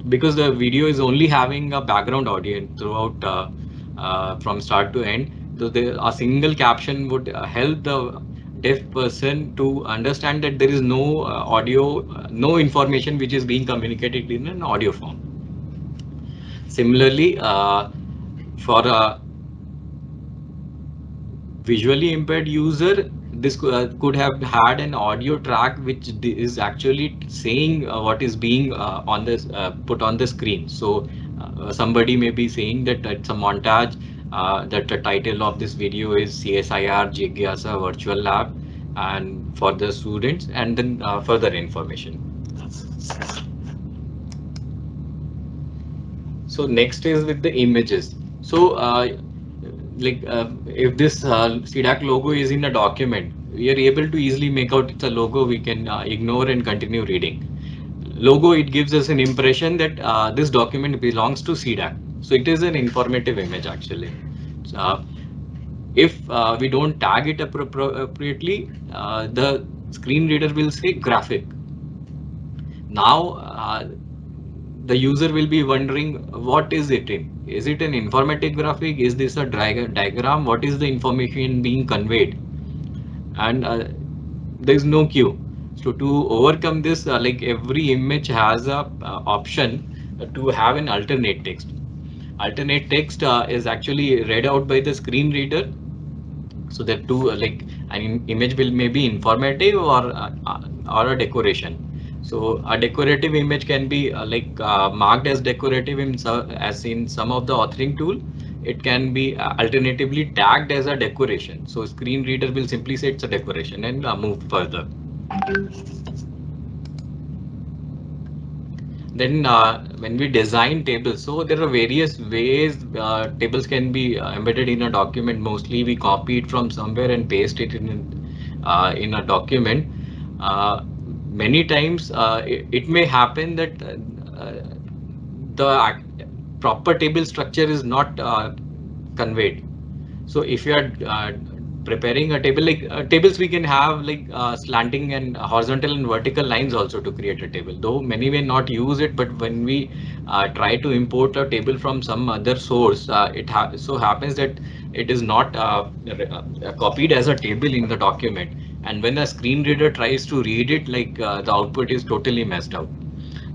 because the video is only having a background audio throughout from start to end. So a single caption would help the deaf person to understand that there is no audio, no information which is being communicated in an audio form. Similarly, for a visually impaired user, this could have had an audio track which is actually saying what is being on this put on the screen. So somebody may be saying that it's a montage, that the title of this video is CSIR Jigyasa Virtual Lab, and for the students, and then further information. So next is with the images. So if this C-DAC logo is in a document, we are able to easily make out it's a logo. We can ignore and continue reading. Logo, it gives us an impression that this document belongs to C-DAC. So it is an informative image actually. So, if we don't tag it appropriately, the screen reader will say graphic. Now the user will be wondering, what is it in? Is it an informative graphic? Is this a diagram? What is the information being conveyed? And there is no queue. So to overcome this, like every image has a option to have an alternate text. Alternate text is actually read out by the screen reader. So that too, like an image will maybe informative or a decoration. So a decorative image can be marked as decorative as in some of the authoring tool. It can be alternatively tagged as a decoration. So screen reader will simply say it's a decoration and move further. Then when we design tables, so there are various ways tables can be embedded in a document. Mostly we copy it from somewhere and paste it in a document. Many times it may happen that the proper table structure is not conveyed. So if you are preparing a table, like tables, we can have like slanting and horizontal and vertical lines also to create a table. Though many may not use it, but when we try to import a table from some other source, it so happens that it is not copied as a table in the document. And when a screen reader tries to read it, like the output is totally messed up.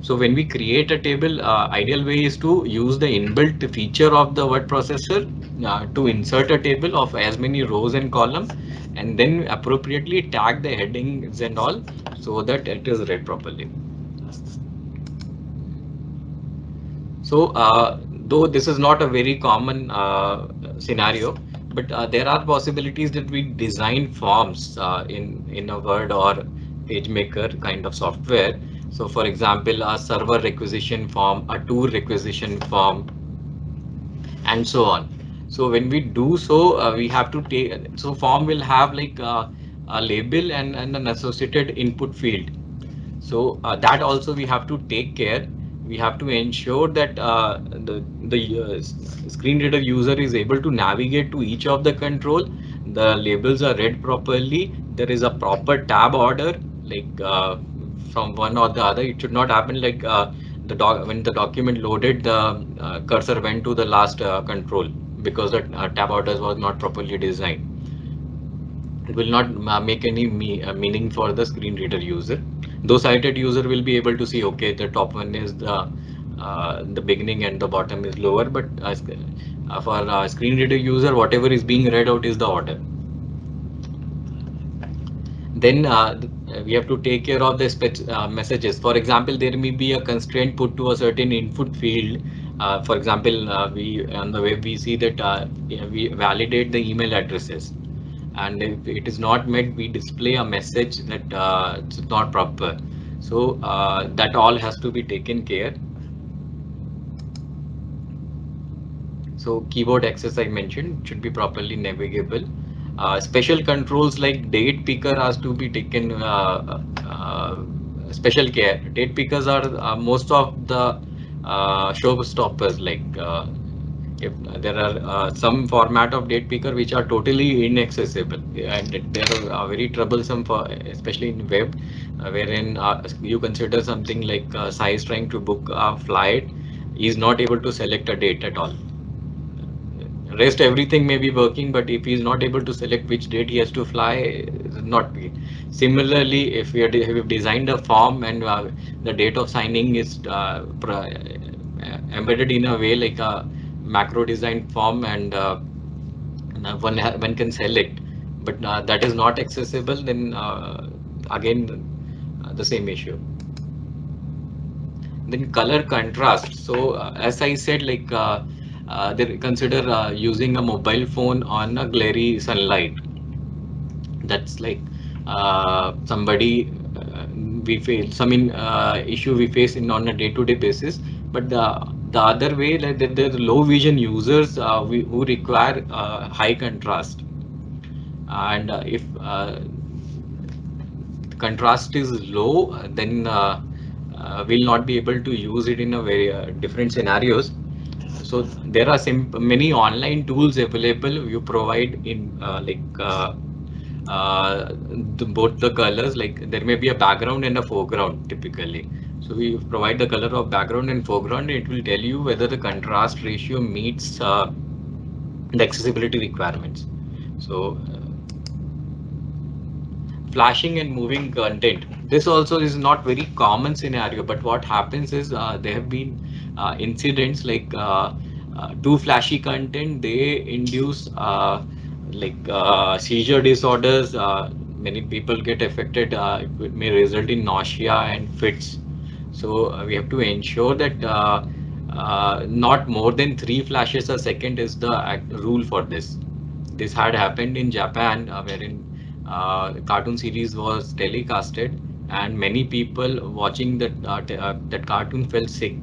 So when we create a table, ideal way is to use the inbuilt feature of the word processor to insert a table of as many rows and columns, and then appropriately tag the headings and all so that it is read properly. So though this is not a very common scenario, but there are possibilities that we design forms in a Word or PageMaker kind of software. So for example, a server requisition form, a tour requisition form, and so on. So when we do so, we have to take, so form will have like a label and an associated input field. So that also we have to take care. We have to ensure that the screen reader user is able to navigate to each of the control. The labels are read properly. There is a proper tab order, like from one or the other. It should not happen like when the document loaded, the cursor went to the last control because the tab orders was not properly designed. It will not make any meaning for the screen reader user. Though sighted user will be able to see, okay, the top one is the beginning and the bottom is lower, but for screen reader user, whatever is being read out is the order. Then we have to take care of the messages. For example, there may be a constraint put to a certain input field. For example, we on the web we see that we validate the email addresses, and if it is not met, we display a message that it's not proper. So that all has to be taken care. So keyboard access I mentioned should be properly navigable. Special controls like date picker has to be taken special care. Date pickers are most of the showstoppers, like If there are some format of date picker which are totally inaccessible, and they are very troublesome for, especially in web, wherein you consider something like size trying to book a flight, is not able to select a date at all. Rest everything may be working, but if he is not able to select which date he has to fly, not be. Similarly, if we have designed a form and the date of signing is embedded in a way like a macro designed form, and one can select, but that is not accessible, then again the same issue. Then color contrast. So as I said, like they consider using a mobile phone on a glary sunlight. That's like somebody we face some issue we face in on a day-to-day basis. But the other way, like the low vision users who require high contrast, and if contrast is low, then we'll not be able to use it in a very different scenarios. So there are many online tools available. You provide in both the colors. Like there may be a background and a foreground typically. So we provide the color of background and foreground. It will tell you whether the contrast ratio meets the accessibility requirements. So flashing and moving content. This also is not very common scenario, but what happens is there have been incidents like too flashy content. They induce seizure disorders. Many people get affected. It may result in nausea and fits. So we have to ensure that not more than 3 flashes a second is the rule for this. This had happened in Japan, wherein cartoon series was telecasted, and many people watching that cartoon felt sick.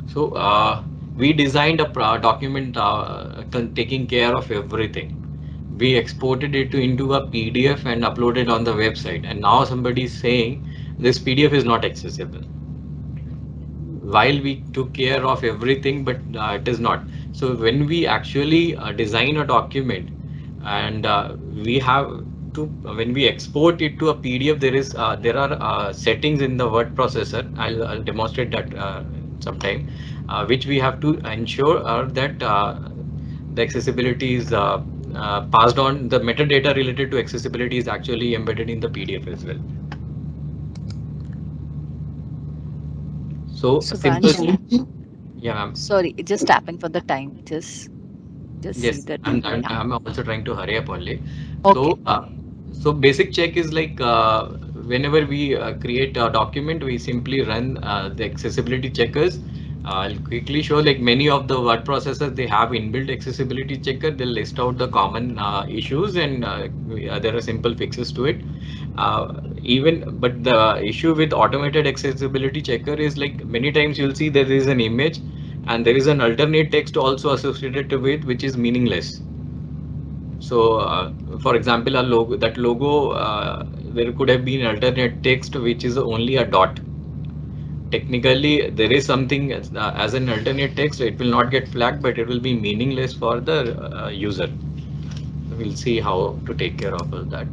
So we designed a document taking care of everything. We exported it into a PDF and uploaded on the website. And now somebody is saying this PDF is not accessible. While we took care of everything, but it is not. So when we actually design a document, and we have to, when we export it to a PDF, there are settings in the word processor. I'll demonstrate that sometime, which we have to ensure that the accessibility is passed on. The metadata related to accessibility is actually embedded in the PDF as well. So simple. Subhanshu, Yeah, ma'am. sorry, just tapping for the time. Just see Yes, the I'm, time. I'm, Yeah. I'm also trying to hurry up only. Okay. So basic check is like whenever we create a document, we simply run the accessibility checkers. I'll quickly show, like many of the word processors, they have inbuilt accessibility checker. They'll list out the common issues, and there are simple fixes to it. But the issue with automated accessibility checker is like many times you'll see there is an image and there is an alternate text also associated with, which is meaningless. So for example, a logo, that logo, there could have been alternate text which is only a dot. Technically there is something as an alternate text, it will not get flagged, but it will be meaningless for the user. We'll see how to take care of all that.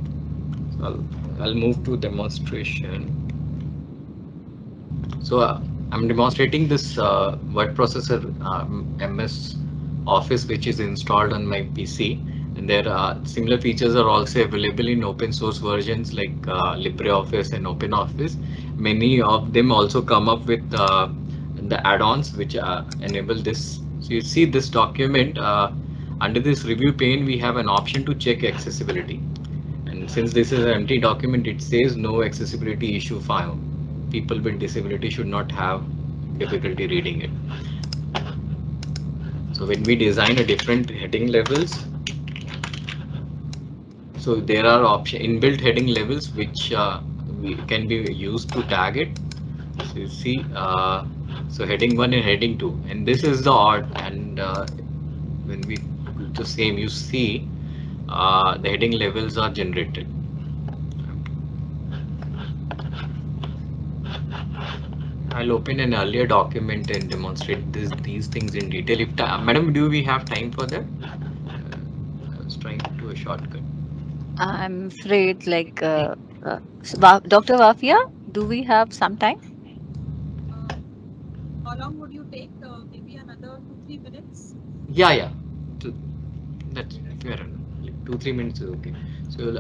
So I'll move to demonstration. So I'm demonstrating this word processor MS Office, which is installed on my PC. And there are similar features are also available in open source versions like LibreOffice and OpenOffice. Many of them also come up with the add-ons which enable this. So you see this document, under this review pane, we have an option to check accessibility. And since this is an empty document, it says no accessibility issue found. People with disability should not have difficulty reading it. So when we design a different heading levels, so there are option inbuilt heading levels which can be used to tag it. So you see, so heading 1 and heading 2, and this is the odd. And when we do the same, you see the heading levels are generated. I'll open an earlier document and demonstrate these things in detail. If Madam, do we have time for that? I was trying to do a shortcut. I'm afraid, like, Dr. Wafia, do we have some time? Uh, how long would you take? Maybe another 2-3 minutes. Yeah, yeah. So that's fair enough. Like 2-3 minutes is okay. So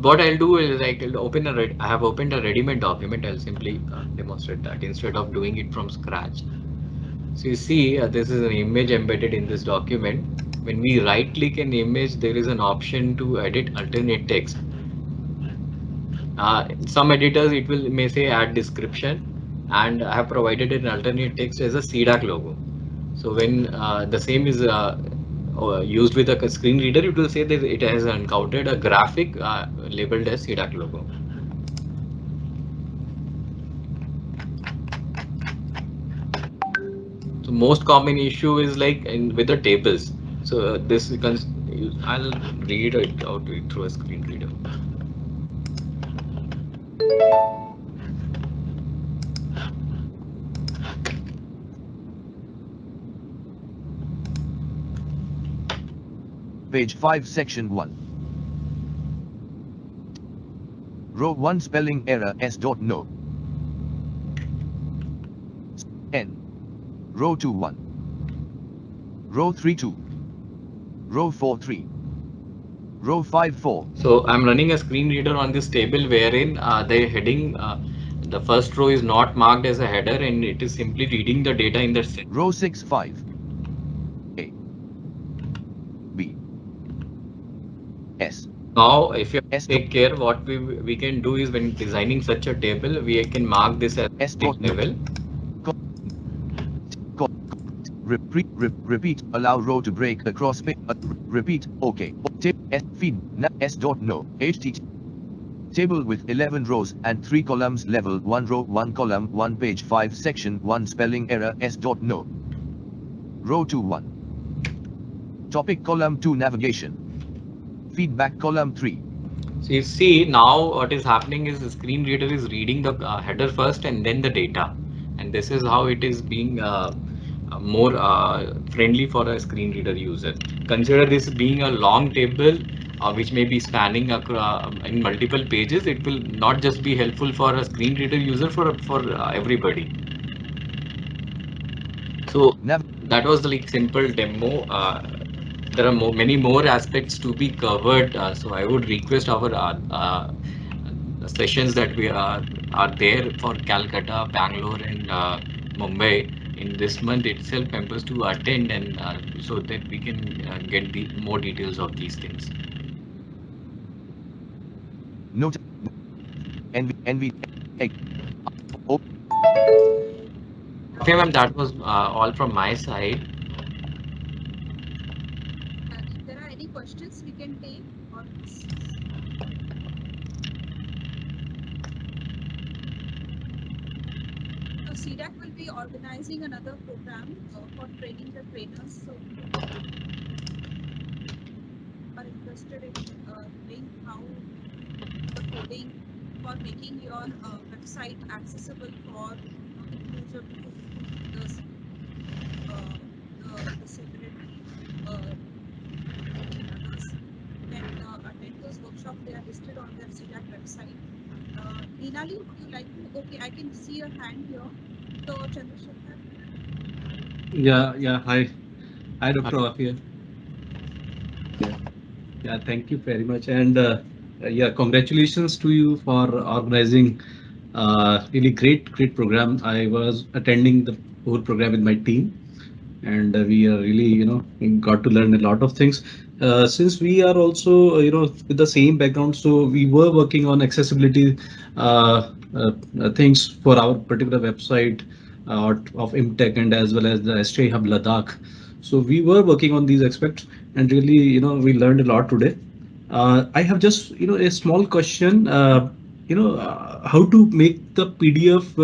what I'll do is I'll open I have opened a ready-made document. I'll simply demonstrate that instead of doing it from scratch. So you see, this is an image embedded in this document. When we right click an image, there is an option to edit alternate text. Some editors it will may say add description, and I have provided an alternate text as a C-DAC logo. So when the same is used with a screen reader, it will say that it has encountered a graphic labeled as C-DAC logo. So most common issue is like with the tables. So this I'll read it out through a screen reader. Page 5 Section 1. Row 1 Spelling error S.no. N. Row 2 1. Row 3 2. Row 4 3. Row 5 4. So I'm running a screen reader on this table wherein the heading, the first row is not marked as a header and it is simply reading the data in the cell. Row 6 5. A. B. S. Now, if you S. take care, what we can do is when designing such a table, we can mark this as S. level. Repeat. Allow row to break across. Repeat. OK. Feed. S. No. HT. Table with 11 rows and 3 columns. Level 1 row 1 column 1 page 5 section 1 spelling error S.no. Row 2 1. Topic column 2 navigation. Feedback column 3. So you see now what is happening is the screen reader is reading the header first and then the data, and this is how it is being more friendly for a screen reader user. Consider this being a long table which may be spanning in multiple pages. It will not just be helpful for a screen reader user, for everybody. So that was the like simple demo. There are many more aspects to be covered. So I would request our sessions that we are there for Calcutta, Bangalore, and Mumbai in this month itself, members to attend, and so that we can get the more details of these things. Note. NV. Okay, ma'am, that was all from my side. If there are any questions, we can take. Or so C-DAC will be organizing another program for training the trainers. So are interested in knowing how the coding for making your website accessible for inclusion to the disability and others can attend those workshops. They are listed on their C-DAC website. Neenali, would you like to? Okay, I can see your hand here. So Chandrasekhar. Yeah. Hi, Dr. Afia. Yeah, thank you very much. And yeah, congratulations to you for organizing really great program. I was attending the whole program with my team, and we are really, got to learn a lot of things. Since we are also, with the same background, so we were working on accessibility things for our particular website of IMTech and as well as the SJ Hub Ladakh. So we were working on these aspects, and really, we learned a lot today. I have just, a small question. How to make the PDF,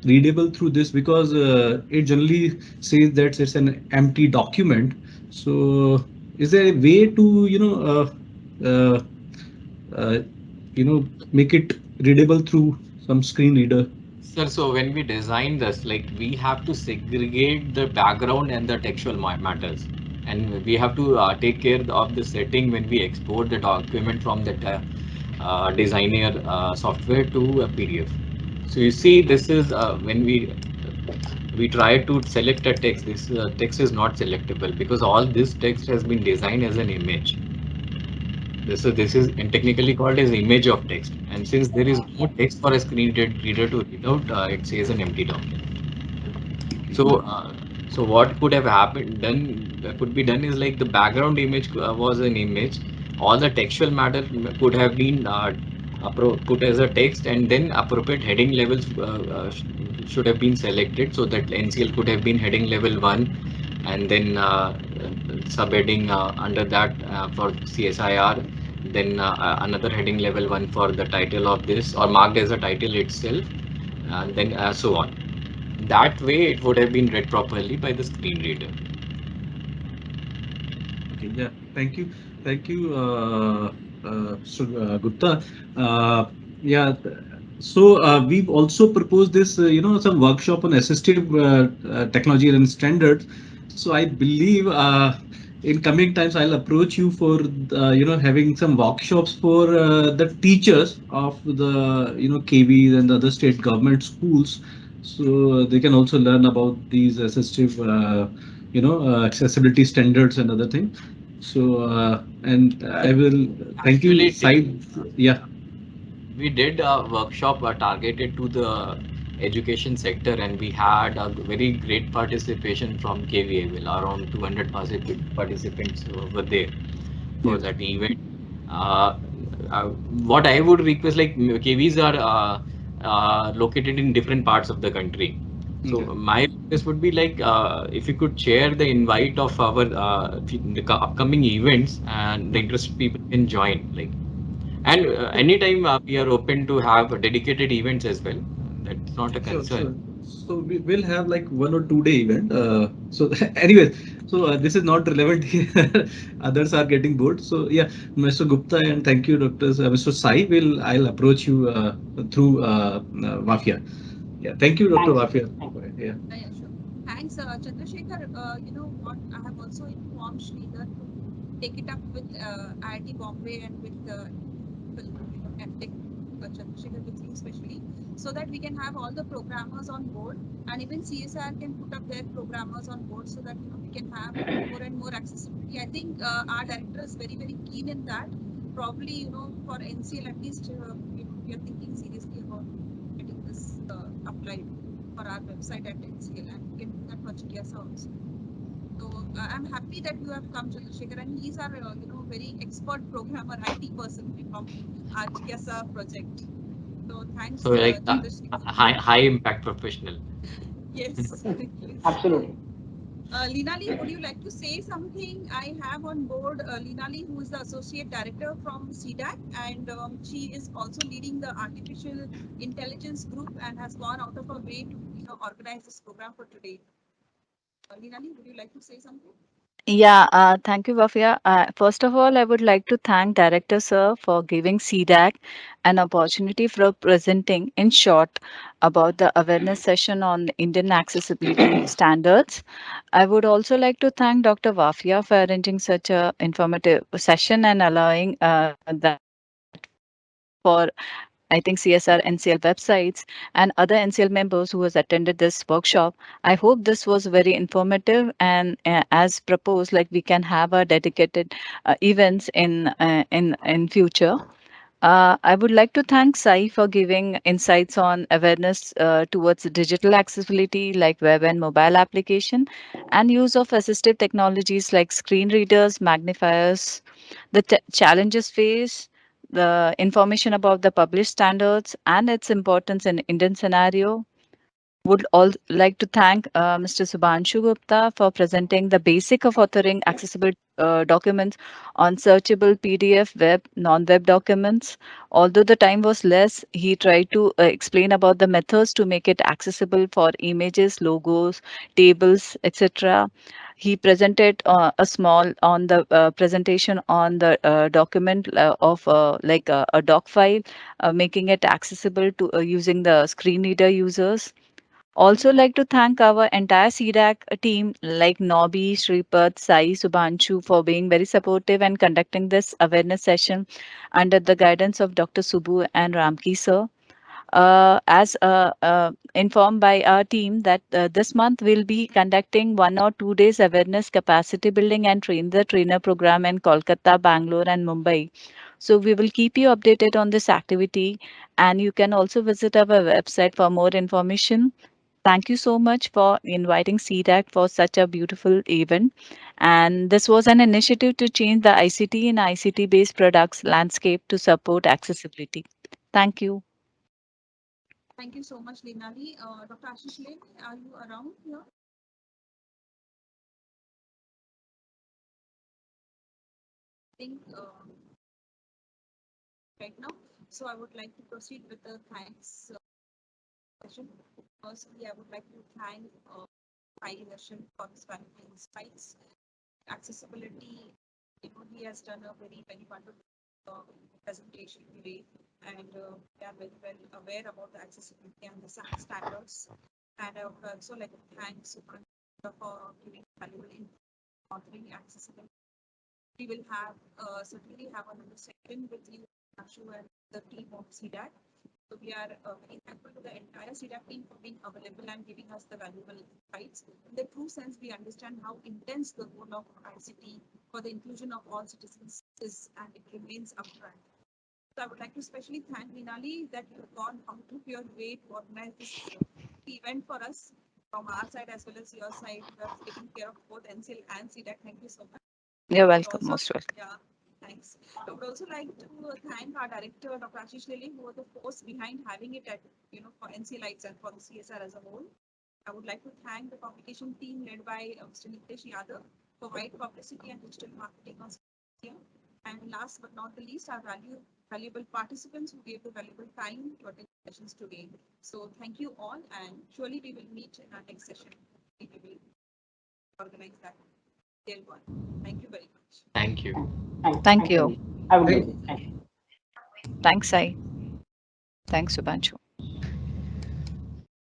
readable through this, because it generally says that it's an empty document. So is there a way to, uh, make it readable through some screen reader? Sir, so when we design this, like we have to segregate the background and the textual matters, and we have to take care of the setting when we export the document from the designer software to a PDF. So you see, this is when we try to select a text. This text is not selectable because all this text has been designed as an image. This is and technically called as image of text. And since there is no text for a screen reader to read out, it says an empty document. So, so what could have happened done could be done is like the background image was an image. All the textual matter could have been put as a text, and then appropriate heading levels should have been selected so that NCL could have been heading level one, and then subheading under that for CSIR. Then another heading level one for the title of this, or marked as a title itself, and then so on. That way, it would have been read properly by the screen reader. Okay, yeah, thank you, Mr. Gupta. Uh, yeah, so we've also proposed this, some workshop on assistive technology and standards. So I believe in coming times I'll approach you for, having some workshops for the teachers of the, KVs and the other state government schools, so they can also learn about these assistive, accessibility standards and other things. So, and I will thank you, Actually, Sai. Yeah, we did a workshop targeted to the education sector, and we had a very great participation from KVA. Well, around 200 participants were there for yes, that event. Uh, what I would request, like KVs are located in different parts of the country. So okay. my request would be like if you could share the invite of our upcoming events, and the interested people can join. Like, and anytime we are open to have dedicated events as well. That's not a Sure, sure. concern. So we will have like 1 or 2 day event. So anyways, so this is not relevant here. Others are getting bored. So yeah, Mr. Gupta, and thank you, Dr. Mr. Sai. I'll approach you through Wafia. Yeah, thank you, Dr. Thanks. Wafia. Thank you. Yeah. Yeah, sure. Thanks, Chandrasekhar. You know what? I have also informed Sridhar to take it up with IIT Bombay and with EdTech, Chandrasekhar with you especially, so that we can have all the programmers on board, and even CSR can put up their programmers on board, so that we can have more and more accessibility. I think our director is very keen in that. Probably for NCL at least we are thinking seriously about getting this applied for our website at NCL, and we can do that for GIASA also. So I'm happy that you have come, Chandrasekhar, and he's our very expert programmer, IT person from our GIASA project. So thanks, So like Chandrasekhar. high impact professional. Yes, yes. Absolutely. Linali, would you like to say something? I have on board Linali, who is the Associate Director from C-DAC, and she is also leading the Artificial Intelligence Group and has gone out of her way to organize this program for today. Linali, would you like to say something? Yeah, thank you, Wafia. First of all, I would like to thank Director Sir for giving C-DAC an opportunity for presenting in short about the awareness session on Indian accessibility standards. I would also like to thank Dr. Wafia for arranging such a informative session and allowing that for I think CSR NCL websites and other NCL members who has attended this workshop. I hope this was very informative, and as proposed, like we can have a dedicated events in future. I would like to thank Sai for giving insights on awareness towards digital accessibility like web and mobile application and use of assistive technologies like screen readers, magnifiers, the challenges faced, the information about the published standards and its importance in Indian scenario. Would all like to thank Mr. Subhanshu Gupta for presenting the basic of authoring accessible documents on searchable PDF, web, non-web documents. Although the time was less, he tried to explain about the methods to make it accessible for images, logos, tables, etc. he presented a small on the presentation on the document of a doc file, making it accessible to using the screen reader users. Also like to thank our entire C-DAC team like Nobby, Shripad, Sai, Subhanshu for being very supportive and conducting this awareness session under the guidance of Dr. Subbu and Ramki sir. As informed by our team that this month we'll be conducting 1 or 2 days awareness capacity building and train the trainer program in Kolkata, Bangalore and Mumbai. So we will keep you updated on this activity, and you can also visit our website for more information. Thank you so much for inviting C-DAC for such a beautiful event. And this was an initiative to change the ICT and ICT based products landscape to support accessibility. Thank you. Thank you so much, Linali. Dr. Ashish Lane, are you around here? I think right now. So I would like to proceed with the thanks session. Firstly, I would like to thank SaiDarshan for his valuable insights. Accessibility, he has done a very wonderful presentation today, and we are very well aware about the accessibility and the standards. And I would also like to thank Shubhanshu for giving valuable input authoring accessibility. We will have certainly have another session with you, Ashu, and the team of C-DAC. So we are very thankful to the entire C-DAC team for being available and giving us the valuable insights. In the true sense, we understand how intense the role of ICT for the inclusion of all citizens is, and it remains upfront. So I would like to especially thank Vinali that you have gone out of your way to organize this event for us from our side as well as your side. You are taking care of both NCL and C-DAC. Thank you so much. You're welcome, Also, most welcome. yeah, thanks. I would also like to thank our director, Dr. Ashish Lilly, who was the force behind having it at, for NCLites and for the CSR as a whole. I would like to thank the publication team led by Mr. Nitesh Yadav for wide publicity and digital marketing on here. And last but not the least, our valuable participants who gave the valuable time to attend sessions today. So thank you all, and surely we will meet in our next session. We will organize that. One. Thank you very much. Thank you. Thank you. Have a Right. good day. Thank you. Thanks, Sai. Thanks, Subhanshu.